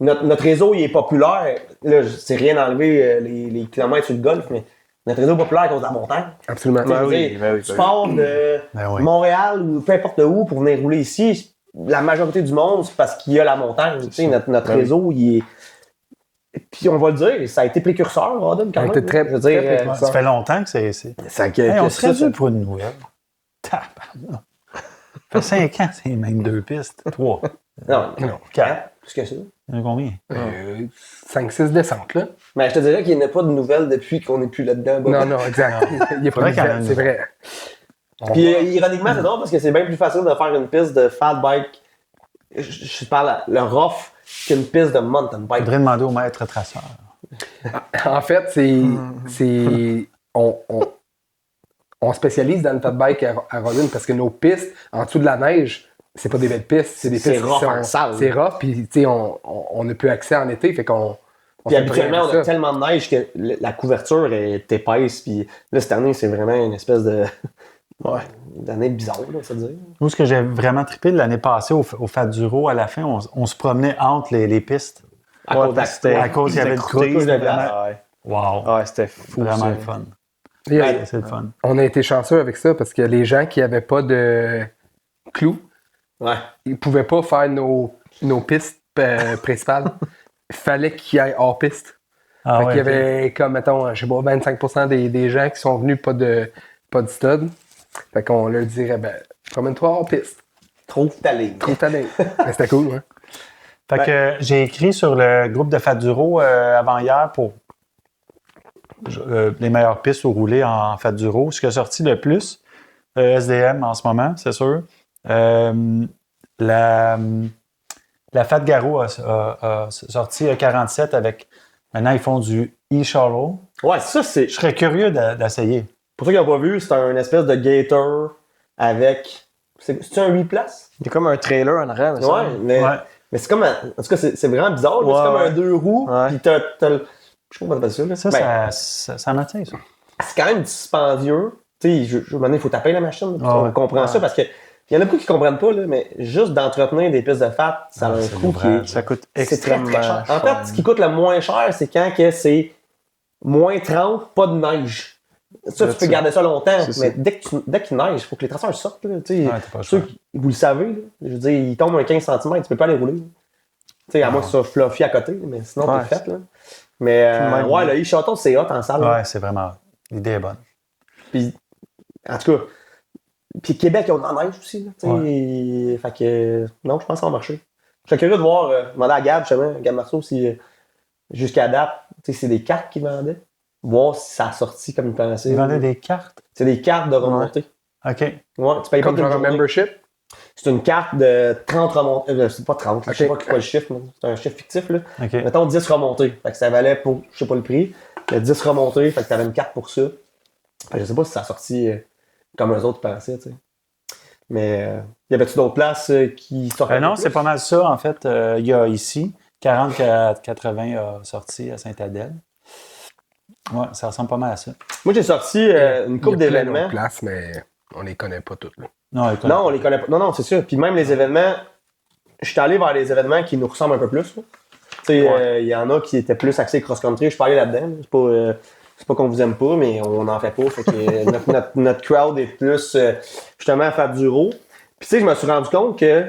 notre réseau, il est populaire. Là, c'est rien enlever les kilomètres sur le golf, mais notre réseau est populaire à cause de la montagne. Absolument. Tu sais, je veux oui, dire, ben oui, tu ben pars de Ben oui. Montréal ou peu importe où pour venir rouler ici, la majorité du monde, c'est parce qu'il y a la montagne. Tu sais, notre Ben oui. réseau, il est. Puis on va le dire, ça a été précurseur, Rodden, quand Ça a même. été très- Je veux dire, très précurseur. Ça fait longtemps que c'est. ça Hey, on que serait ça, dû pour une nouvelle. Tabarnak. Ça fait 5 ans, c'est les mêmes 2 pistes. 3. Non, Non. 4. plus que ça. Il y en a combien? 5-6 descentes, là. Mais je te dirais qu'il n'y en a pas de nouvelles depuis qu'on n'est plus là-dedans. Non, non, exact. Il y a pas Faudrait de qu'il y en ait nouvelles, une c'est vrai. Puis ironiquement, c'est drôle parce que c'est bien plus facile de faire une piste de fat bike, je parle le rough, qu'une piste de mountain Il bike. faudrait demander au maître traceur. En fait, on spécialise dans le fat bike à Rodin parce que nos pistes, en dessous de la neige, c'est pas des belles pistes, c'est des C'est pistes rough en salle. C'est rough, puis tu sais, on n'a plus accès en été, fait qu'on. Puis fait habituellement, rien on a avec ça. tellement de neige que la couverture est épaisse. Puis là, cette année, c'est vraiment une espèce de. Ouais, d'année bizarre, là, ça veut dire. Nous, ce que j'ai vraiment trippé l'année passée au Fat Duro, à la fin, on se promenait entre les pistes. À Ouais, cause parce que c'était- À cause, il y avait le croûté, croûte. de C'était glace. vraiment. Ouais. Wow. Ouais, c'était fou. Vraiment ça. le fun. Il y a- Ouais. C'est le fun. On a été chanceux avec ça parce que les gens qui n'avaient pas de clous, Ouais. ils pouvaient pas faire nos pistes principales. Il fallait qu'il y ait hors piste. Ah Fait ouais, qu'il y ok. avait comme, mettons, je sais pas, 25% des gens qui sont venus pas de stud. Fait qu'on leur dirait, ben, promène-toi hors piste. Trouve ta ligne. Trouve ta ligne. Mais c'était cool, hein. Fait que j'ai écrit sur le groupe de Fat Duro avant-hier pour les meilleures pistes au roulé en Fat Duro. Ce qui a sorti le plus, SDM en ce moment, c'est sûr. La Fat Garou a sorti 47 avec. Maintenant, ils font du e-shallow. Ouais, ça, c'est. Je serais curieux d'essayer. Pour ceux qui n'ont pas vu, c'est un espèce de gator avec. C'est un 8 places? Il y a comme un trailer en arrière. me semble. Ouais, mais. Ouais. Mais c'est comme. En tout cas, c'est vraiment bizarre. là. Ouais, c'est comme ouais. un 2 roues. Ouais. Puis t'as le. Je sais pas comment t'appelles ça. Là. Ça, Ben, ça m'attire, ça. c'est quand même dispendieux. Tu sais, il faut taper la machine. Puis Ah on ouais. comprend ça parce que. Il y en a beaucoup qui comprennent pas, là, mais juste d'entretenir des pistes de fat, ça a Ah, un c'est coût qui l'ouvrage. est. Ça coûte C'est très, extrêmement très cher. En cher. fait, ce qui coûte le moins cher, c'est quand que c'est moins 30, pas de neige. Ça, tu peux ça. garder ça longtemps, C'est mais ça. dès qu'il neige, il faut que les traceurs sortent. Là, tu sais. Ouais, t'as pas le Ceux choix. vous le savez, là, je veux dire, il tombe un 15 cm, tu peux pas aller rouler. Tu sais, à moins que ce soit fluffy à côté, mais sinon, Ouais. t'es fait. Là. Mais Même ouais, le e-shuttle, c'est hot en salle. là. Ouais, c'est vraiment. L'idée est bonne. Puis, en tout cas, puis Québec, ils ont de la neige aussi. Là, tu sais. Fait que, non, je pense que ça va marcher. Je serais curieux de voir, demander à Gab, justement, Gab Marceau, si jusqu'à date, tu sais, c'est des cartes qu'ils vendaient. Voir si ça a sorti comme ils pensaient. Ils vendaient des cartes. C'est des cartes de remontée. OK. Ouais, tu payes pas Comme d'une genre un journée. membership. C'est une carte de 30 remontées. C'est pas 30, je sais Ok. pas quoi le chiffre, mais c'est un chiffre fictif. Là. OK. Mettons 10 remontées. Fait que ça valait pour, je sais pas le prix, mais 10 remontées, fait que t'avais une carte pour ça. Fait que je sais pas si ça a sorti comme eux autres pensaient, tu sais. Mais y avait-tu d'autres places qui sortent un Non, peu c'est plus? pas mal ça, en fait. Il y a ici, 40-80 a sorti à Saint-Adèle. Ouais, ça ressemble pas mal à ça. Moi, j'ai sorti une couple Il y a plein d'événements. d'autres places, mais on les connaît pas toutes. Là. Non, écoute, Non, on les connaît pas. Non, c'est ça. Puis même les événements, je suis allé vers les événements qui nous ressemblent un peu plus. là. Tu sais, il y en a qui étaient plus axés cross-country. Je suis pas allé là-dedans. là. C'est pas qu'on vous aime pas, mais on n'en fait pas. Fait que notre crowd est plus justement à faire du row. Puis tu sais, je me suis rendu compte que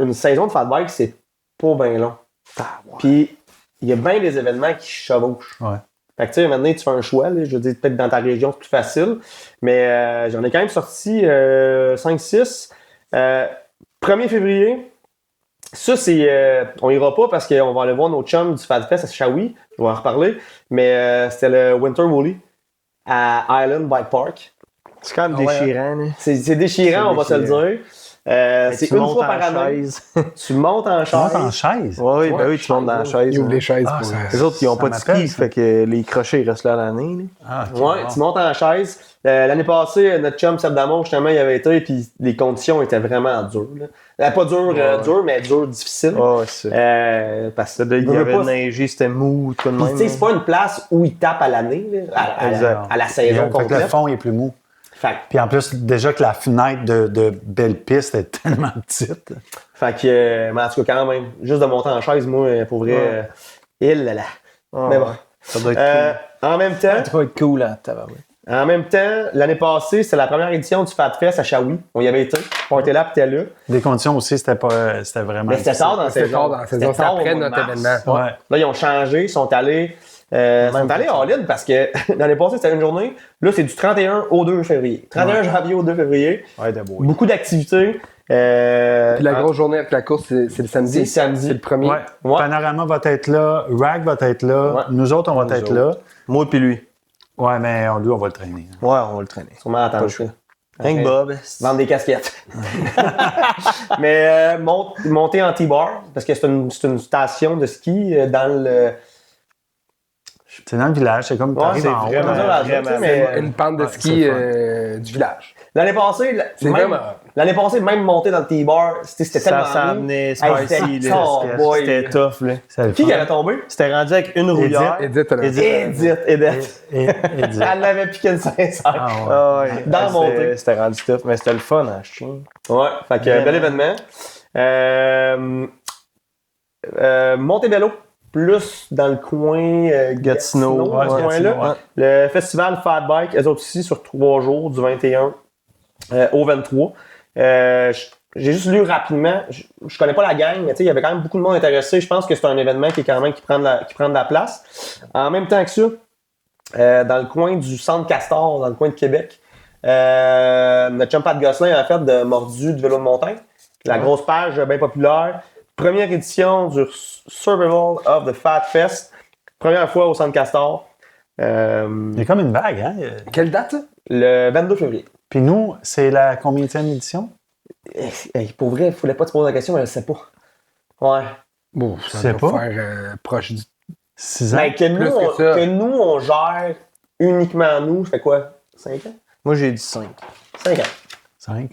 une saison de fat bike, c'est pas bien long. Puis il y a bien des événements qui chevauchent. Ouais. Fait que tu sais, maintenant, tu fais un choix. Là, je veux dire, peut-être dans ta région, c'est plus facile. Mais j'en ai quand même sorti 5-6. 1er février, ça, c'est. On ira pas parce qu'on va aller voir nos chums du Fat Fest à Shawi. Je vais en reparler. Mais c'était le Winter Woolly à Island Bike Park. C'est quand même déchirant. Là. C'est déchirant, on va se le dire. C'est Tu une montes fois en par année. chaise. Tu montes en Tu montes chaise. en chaise. Oui, ben oui, tu montes dans la chaise. Ils ouvrent là. les chaises Ah, pour. ça- Les autres, ils n'ont Ça pas de m'appelle, ski, ça. fait que les crochets, ils restent là l'année. Là. Ah, ok, Ouais, wow. tu montes en chaise. L'année passée, notre chum Seb Damour, justement, il avait été, puis les conditions étaient vraiment dures. Là. Pas dures, mais dures, difficiles. Ah, ouais, c'est ça. Parce que Il y veut avait pas, neigé, c'était mou, tout de puis, même. tu sais, c'est pas une place où ils tapent à l'année, là, Exact. à la Fait saison que le complète. fond est plus mou. Fait, Puis en plus, déjà que la fenêtre de belle piste est tellement petite. mais en tout cas, quand même, juste de monter en chaise, moi, pour vrai, il là là. Ah, Mais bon. ouais. Ça doit être En même temps, cool. Ça doit être cool, là, tabarouette. En même temps, l'année passée, c'était la première édition du Fat Fest à Shawi. On y avait été. On était là, puis t'es là. Les conditions aussi, c'était vraiment. Mais c'était tard dans la C'était saison. tard dans la saison, C'était c'est tard au après mois de notre mars. événement. Ouais. Là, ils ont changé, ils sont allés all-in parce que l'année passée, c'était une journée. Là, c'est du 31 au 2 février. 31 janvier au 2 février. Ouais, de beau. Beaucoup d'activités. Puis la grosse journée avec la course, c'est le c'est samedi. samedi. C'est le premier. Ouais. Ouais. Panorama va être là, Rag va être là, Ouais. nous autres, on va être là. Moi puis lui. Ouais, mais lui, on va le traîner. Ouais, on va le traîner. Sûrement attendre ça. Rien que Bob. Vendre des casquettes. Mais monter en T-bar, parce que c'est une station de ski dans le. C'est dans le village, c'est comme Ouais, t'arrives c'est en haut. vraiment dans- dur à dire, tu sais, mais Une pente de Ah, ski c'est le du village. l'année passée, C'est vraiment. l'année passée, même monter dans le T-bar, c'était tellement Ça mou. amenait Hey, spicy, c'était là. oh boy. C'était tough, là. C'est le Qui fun. avait tombé? C'était rendu avec une rouillère. Edith, elle a- Edith. Edith. Elle l'avait piqué une 500. Ah ouais. Ah ouais. Dans la montée. C'était rendu tough, mais c'était le fun, hein, chien. Ouais, fait que bel événement. Montebello, plus dans le coin Gatineau, dans ouais, ce coin-là. Gatineau, ouais. Le festival Fat Bike, eux autres aussi, sur 3 jours, du 21 au 23. J'ai juste lu rapidement, je connais pas la gang, mais tu sais, il y avait quand même beaucoup de monde intéressé. Je pense que c'est un événement qui est quand même qui prend de la place. En même temps que ça, dans le coin du Centre Castor, dans le coin de Québec, notre chum Pat Gosselin a fait de Mordu de vélo de montagne. La grosse page bien populaire. Première édition du Survival of the Fat Fest. Première fois au Centre Castor. Il y a comme une vague, hein? Quelle date, ça? Le 22 février. Puis nous, c'est la combienième édition? Pour vrai, il ne fallait pas te poser la question, mais je ne sais pas. Ouais. Bon, Je ça sais doit pas. faire proche du. 6 ans? Ben, que, nous, plus que on, ça. que nous, on gère uniquement nous, ça fait quoi? 5 ans? Moi, j'ai dit 5. 5 ans. 5.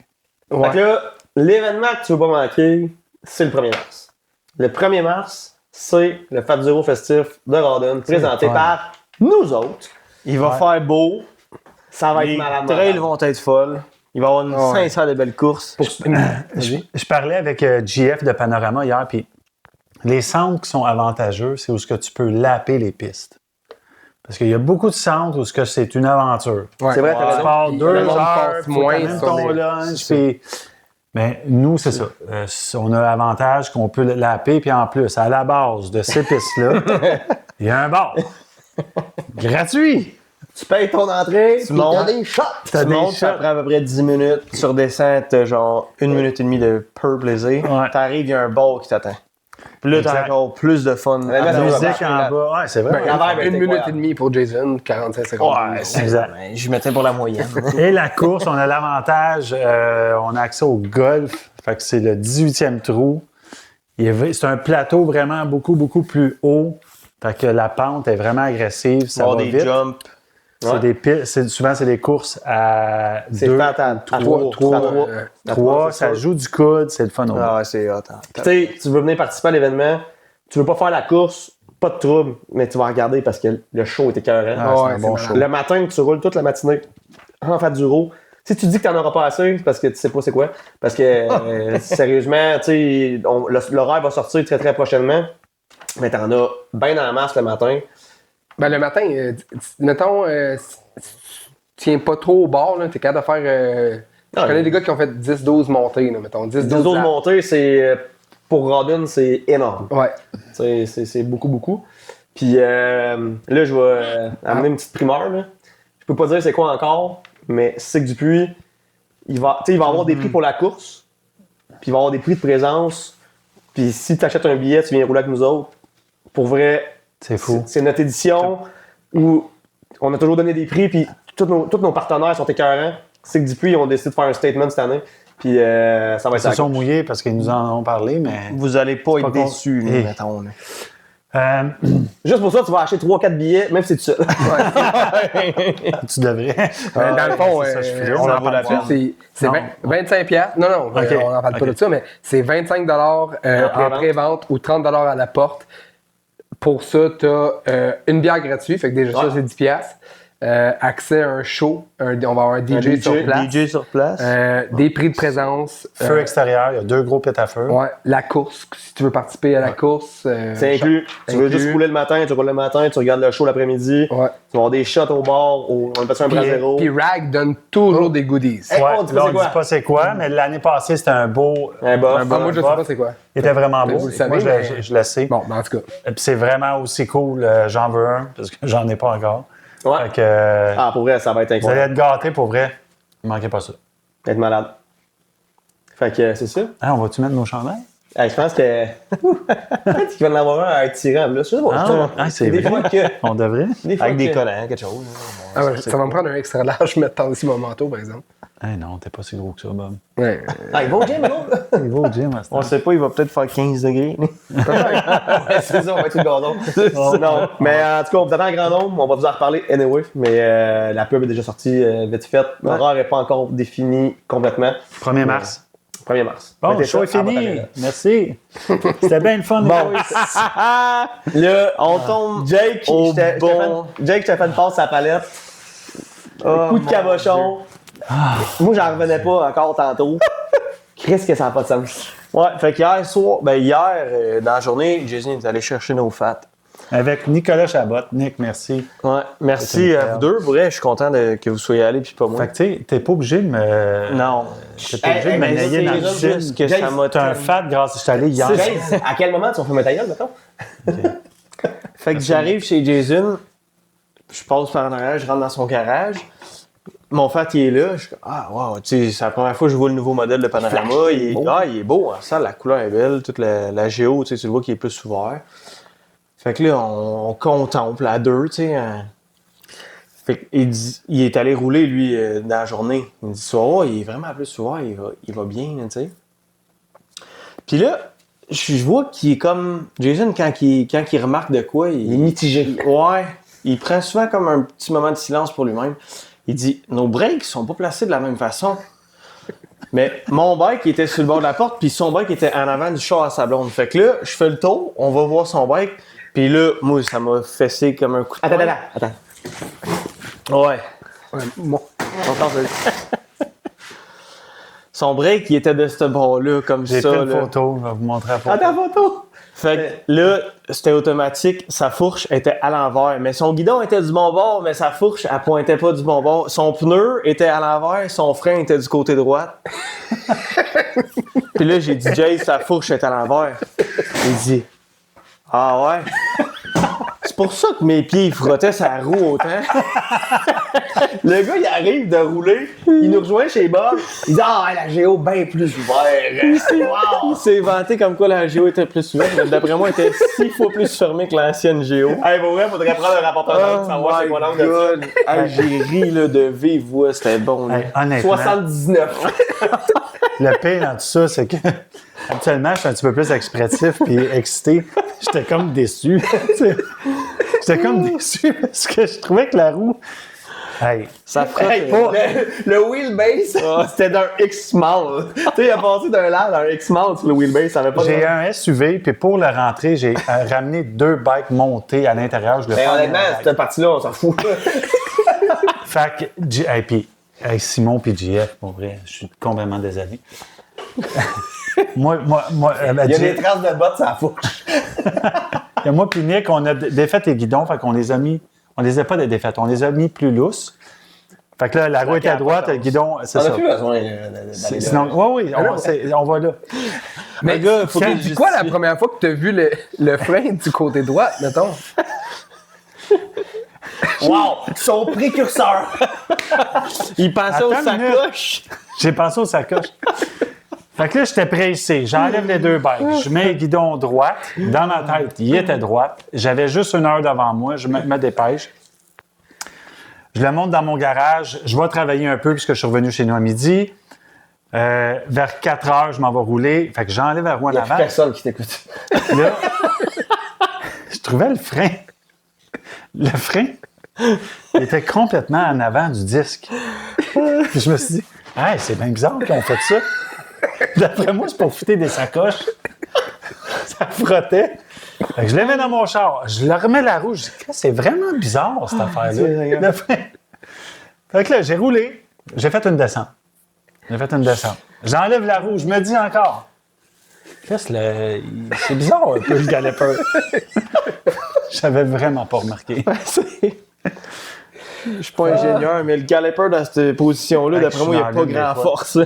Fait que là, l'événement que tu ne veux pas manquer, c'est le 1er mars. Le 1er mars, c'est le Fat Zero Festif de Rawdon, présenté fun. par nous autres. Il va Ouais. faire beau. Ça va être Les malade. trails vont être folles. Il va y avoir une Ouais. sincère de belles courses. Je parlais avec JF de Panorama hier, puis les centres qui sont avantageux, c'est où ce que tu peux laper les pistes. Parce qu'il y a beaucoup de centres où ce que c'est une aventure. Ouais. C'est vrai, t'as Tu raison. pars Puis 2 le monde heures, passe faut moins t'amènes sur ton les- lunch, c'est puis... Mais nous, c'est ça. On a l'avantage qu'on peut laper, puis en plus, à la base de ces pistes-là, il y a un bar. Gratuit! Tu payes ton entrée, Tu tu montes. montes des shots. Tu des montes, shots. après à peu près 10 minutes. Tu redescends, t'as genre 1 minute et demie de pur plaisir. Ouais. T'arrives, il y a un bar qui t'attend. Puis là, t'as Exact. encore plus de fun. là, La ça va musique bien. en bas, ouais, c'est vrai. Ben, La vibe était une minute incroyable. et demie pour Jason, 45 secondes. Ouais, c'est Exact. Ben, je mettais pour la moyenne. Et la course, on a l'avantage, on a accès au golf. Fait que c'est le 18e trou. C'est un plateau vraiment beaucoup, beaucoup plus haut. Fait que la pente est vraiment agressive. Ça Avoir va des vite. jumps. C'est des souvent, c'est des courses à C'est 2, fait à 3, 3, ça joue du coude, c'est le fun au bout. Ah ouais, c'est hot. hein. Tu sais, tu veux venir participer à l'événement, tu veux pas faire la course, pas de trouble, mais tu vas regarder parce que le show est écœurant. Ah, c'est ouais, un bon c'est show. Le matin, tu roules toute la matinée en fait du roue. Si tu dis que tu n'en auras pas assez, c'est parce que tu sais pas c'est quoi. Parce que, sérieusement, tu sais, l'horaire va sortir très, très prochainement. Mais t'en as bien en masse le matin. Ben, le matin, mettons, si tu tiens pas trop au bord, tu es capable de faire Je connais des gars qui ont fait 10-12 montées, là, mettons. 10-12 10 autres laps. montées, c'est pour Rodden, c'est énorme. Ouais. C'est beaucoup, beaucoup. Puis là, je vais amener une petite primeur. Là. Je peux pas dire c'est quoi encore, mais Sick Dupuis, il va avoir des prix pour la course, puis il va avoir des prix de présence. Puis si tu achètes un billet, tu viens rouler avec nous autres. Pour vrai, C'est fou. c'est notre édition où on a toujours donné des prix, puis tous nos partenaires sont écœurants. Sick Dupuis, ils ont décidé de faire un statement cette année. Puis ça va être Ils se sont mouillés parce qu'ils nous en ont parlé, mais. Vous allez pas être pas déçus, con- mettons. Là. Juste pour ça, tu vas acheter 3-4 billets, même si c'est tout seul. Tu devrais. Dans le fond, c'est ça, je suis on on en en vaut la parle pas. peine. c'est Non. 25 $. Non, Ok. on n'en parle pas Ok. de ça, mais c'est 25 $ en pré-vente. pré-vente ou 30 $ à la porte. Pour ça, tu as une bière gratuite, fait que déjà ça, Ouais. c'est 10 $. Accès à un show, on va avoir un DJ, sur place. DJ sur place. Des prix de présence. Feu extérieur, il y a 2 gros pets à feu. Ouais, la course, si tu veux participer à la course. C'est inclus. Tu veux inclus. juste rouler le matin, tu roules le matin, tu regardes le show l'après-midi. Ouais. Tu vas avoir des shots au bar, on appelle ça un bras zéro. Puis Rag donne toujours des goodies. Hey, Ouais, on dit pas là, c'est on quoi. dit pas c'est quoi, mais l'année passée, c'était un beau. Un bof. Ah, moi, je sais pas c'est quoi. Il était vraiment beau. Vous le savez, Moi, mais- je le sais. Bon, ben, en tout cas. Et puis c'est vraiment aussi cool. J'en veux un, parce que j'en ai pas encore. Ouais. Fait que Ah, pour vrai, ça va être vous allez incroyable. être gâtés pour vrai. Ne manquez pas ça. Être malade. Fait que c'est ça. Hein, on va-tu mettre nos chandails? Hey, je pense que. Peut-être qu'il va en avoir un à être tirant. Là, je sais pas. C'est des vrai. fois que. On devrait. Des fois Avec des que- collants, quelque chose. Ah ouais, ça va me prendre un extra large, mettre par-dessus mon manteau, par exemple. Hey, non, t'es pas si gros que ça, Bob. Ouais. Ah, il va au gym, non? Il va au gym à ce On temps. sait pas, il va peut-être faire 15 degrés. Ouais, c'est ça, on va être sur le gazon. Non, mais en tout cas, on vous attend en grand nombre. On va vous en reparler anyway. Mais la pub est déjà sortie vite faite. L'horaire n'est pas encore défini complètement. 1er mars. 1er mars. Bon, le Mettez show est ça à votre fini. agenda. Merci. C'était bien le fun. Bon. boys. Là, on tombe. Jake, Au je t'ai fait une passe à la palette. Coup de cabochon. Moi, j'en revenais pas encore tantôt. Qu'est-ce que ça n'a pas de sens? Ouais, fait qu'hier soir, dans la journée, Jason est allé chercher nos fats. Avec Nicolas Chabot. Nick, merci. Ouais, C'est merci une à perle. vous deux. Pour vrai, je suis content que vous soyez allés puis pas moi. Fait que, tu sais, t'es pas obligé de me. Non. T'es pas obligé de me nailler dans le juste gym. que ça m'a T'es un fat grâce à je suis allé hier. James, à quel moment tu vas faire ma taille, mettons? Fait que j'arrive chez Jason, je passe par en arrière, je rentre dans son garage. Mon fat, il est là. Je suis comme, ah, wow, tu sais, c'est la première fois que je vois le nouveau modèle de Panorama. Il est beau, hein, ça, la couleur est belle. Toute la géo, tu sais, tu le vois qu'il est plus ouvert. Fait que là, on contemple à deux, tu sais. Fait il est allé rouler, lui, dans la journée. Il me dit, oh, il est vraiment plus ouvert, il va bien, tu sais. Puis là, je vois qu'il est comme. Jason, quand il remarque de quoi, Il est mitigé. Ouais. Il prend souvent comme un petit moment de silence pour lui-même. Il dit, nos breaks sont pas placés de la même façon. Mais mon bike était sur le bord de la porte, puis son bike était en avant du char à sa blonde. Fait que là, je fais le tour, on va voir son bike, puis là, moi, ça m'a fessé comme un coup de poing. Attends. Ouais. Ouais, bon. Son break, il était de ce bord-là, comme J'ai ça. pris une là. photo. Je vais vous montrer la photo. Attends, photo! Fait que là, c'était automatique, sa fourche était à l'envers. Mais son guidon était du bon bord, mais sa fourche, elle pointait pas du bon bord. Son pneu était à l'envers, son frein était du côté droit. Puis là, j'ai dit, Jay, sa fourche est à l'envers. Il dit, ah ouais? C'est pour ça que mes pieds ils frottaient sa roue autant. Le gars, il arrive de rouler, il nous rejoint chez Bob, il dit « Ah, la géo bien plus ouverte! Il s'est vanté comme quoi la Géo était plus ouverte, mais d'après moi, elle était 6 fois plus fermée que l'ancienne Géo. » Hey, pour vrai, faudrait prendre un rapporteur d'angle pour savoir c'est quoi l'angle de God! Hey, j'ai ri là, de vive voix, c'était bon. Là. Hey, honnêtement, 79. le pire dans tout ça, c'est que habituellement, je suis un petit peu plus expressif puis excité. J'étais comme déçu. Tu sais. J'étais comme déçu parce que je trouvais que la roue. Hey, Ça frotte. Hey, le wheelbase, c'était d'un X-Small. Tu sais, il a passé d'un large à un X-Small sur le wheelbase, ça avait pas de... j'ai un SUV, puis pour le rentrer, j'ai ramené 2 bikes montées à l'intérieur. Je le Mais fais en honnêtement, direct. cette partie-là, on s'en fout. Fait que, hey, puis, hey, Simon puis JF, pour vrai, je suis complètement désolé. moi, Il y a JF, des traces de bottes, ça fourche. moi puis Nick, on a défait les guidons, fait qu'on les a mis, on les a pas défaites, on les a mis plus lousses. Fait que là, la roue était à droite, le guidon, c'est On a ça. plus besoin d'aller là. Sinon, oui, on va là. Mais gars, faut qu'il C'est quoi la première fois que tu as vu le frein du côté droit, mettons? Wow! Son précurseur! Il pensait aux Attends une minute. sacoches. J'ai pensé aux sacoches. Fait que là, j'étais pressé. J'enlève les deux bikes. Je mets le guidon droite. Dans ma tête, il était droite. J'avais juste 1 heure devant moi. Je me dépêche. Je le monte dans mon garage. Je vais travailler un peu puisque je suis revenu chez nous à midi. Vers 4 heures, je m'en vais rouler. Fait que j'enlève la roue en Il n'y a plus avant. personne qui t'écoute. Là, je trouvais le frein. Le frein, il était complètement en avant du disque. Puis je me suis dit, hey, c'est bien bizarre qu'on fait ça. D'après moi, c'est pour fitter des sacoches. Ça frottait. Fait que je le mets dans mon char. Je le remets la roue. Je dis, c'est vraiment bizarre, cette affaire-là. Le frein. Fait que là, j'ai roulé. J'ai fait une descente. J'enlève la roue. Je me dis encore, c'est bizarre un peu le galopeur. J'avais vraiment pas remarqué. Je suis pas ingénieur, mais le galloper dans cette position-là, Hey, d'après moi, il n'y a je pas l'enlève grand des fois. force.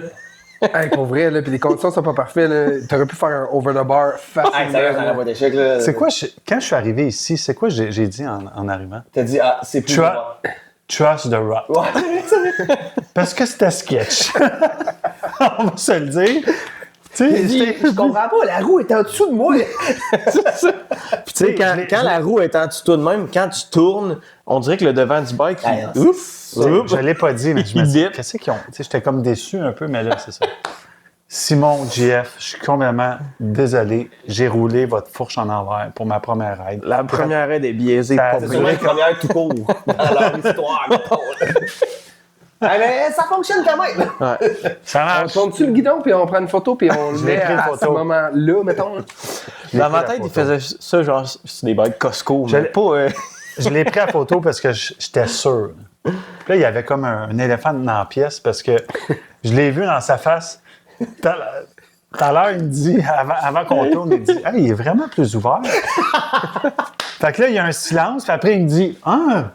Hey, pour vrai, là, puis les conditions sont pas parfaites, là. T'aurais pu faire un over the bar Ah, ça facilement. va d'échec, là. C'est quoi, quand je suis arrivé ici, c'est quoi j'ai dit en arrivant? T'as dit, c'est plus. Trust the rock. Ouais. Parce que c'était sketch. On va se le dire. Tu sais, Je comprends pas, la roue est en dessous de moi. Puis tu sais, quand la roue est en dessous de toi de même, quand tu tournes, on dirait que le devant du bike, je l'ai pas dit, mais je me Il dis, dip. qu'est-ce qu'ils ont? Tu sais, j'étais comme déçu un peu, mais là, c'est ça. Simon, JF, je suis complètement désolé. J'ai roulé votre fourche en envers pour ma première ride. la première aide est biaisée. Ça- pas c'est bien. Sûrement une première tout court dans leur histoire. Mais ça fonctionne quand même. Ça On marche. tourne-tu le guidon, puis on prend une photo, puis on le Je l'ai met pris une à photo. ce moment-là, mettons? Dans ma pris la tête, il photo. faisait ça genre sur des bikes Costco, mais l'ai- pas... Je l'ai pris à photo parce que j'étais sûr. Puis là, il y avait comme un éléphant dans la pièce parce que je l'ai vu dans sa face. Tout à l'heure, il me dit, avant qu'on tourne, il me dit, hey, il est vraiment plus ouvert. Fait que là, il y a un silence, puis après, il me dit, ah!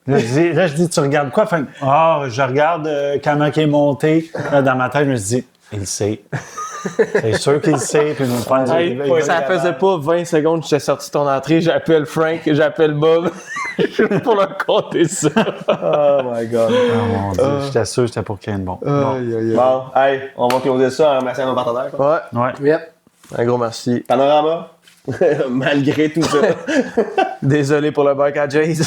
Là, je dis, tu regardes quoi? Fait que, je regarde comment il est monté. Là, dans ma tête, je me suis dit, il sait. C'est sûr qu'il sait, puis il nous prend Hey, ça faisait pas 20 secondes que j'étais sorti de ton entrée, j'appelle Frank, j'appelle Bob pour leur compter ça. Oh my god. Oh mon Dieu, j'étais sûr que j'étais pour Ken Bon. Bon, hey, on va closer ça en remerciant nos partenaires. quoi. Ouais, Ouais. Yep. un gros merci. Panorama, malgré tout ça. Désolé pour le bike à Jays.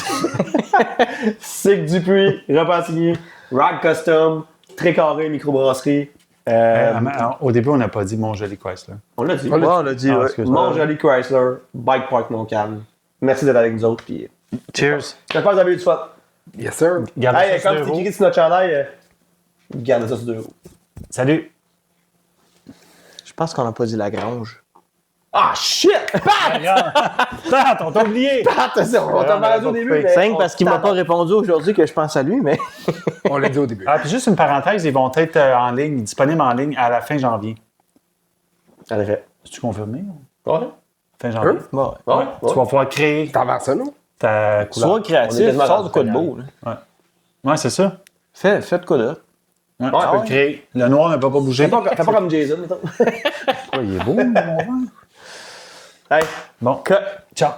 Sick Dupuis, Repentigny, Rock Custom, Très Carré, Microbrasserie. Au début, on n'a pas dit mon joli Chrysler. On l'a dit. Ouais, on l'a dit, Ah, ouais. excuse-moi. Mon joli Chrysler, Bike Park Montcalm. Merci d'être avec nous autres. Puis, Cheers. j'espère que vous avez eu du fun. Yes, sir. Gardez Hey, ça comme sur c'est deux écrit roues. sur notre chandail, gardez ça sur 2 roues. Salut. Je pense qu'on n'a pas dit Lagrange. Ah, shit! Attends, on t'a oublié. On t'a perdu au début. mais 5 on parce qu'il m'a pas répondu aujourd'hui que je pense à lui, mais... On l'a dit au début. Ah, puis juste une parenthèse, ils vont être en ligne, disponibles en ligne à la fin janvier. En effet. Es-tu confirmé? Ouais. Fin janvier. Ouais. Ouais. Tu vas pouvoir créer T'en vends ça, non? ta couleur. Sois On est créatif, quasiment sors rendu de quoi de final. beau. Là. Ouais, c'est ça. Fais de quoi là. Ouais, tu peux le créer. Le noir ne peut pas bouger. Fais pas comme Jason, mettons. Ouais, il est beau, mon vin. Hey, Bon, ciao.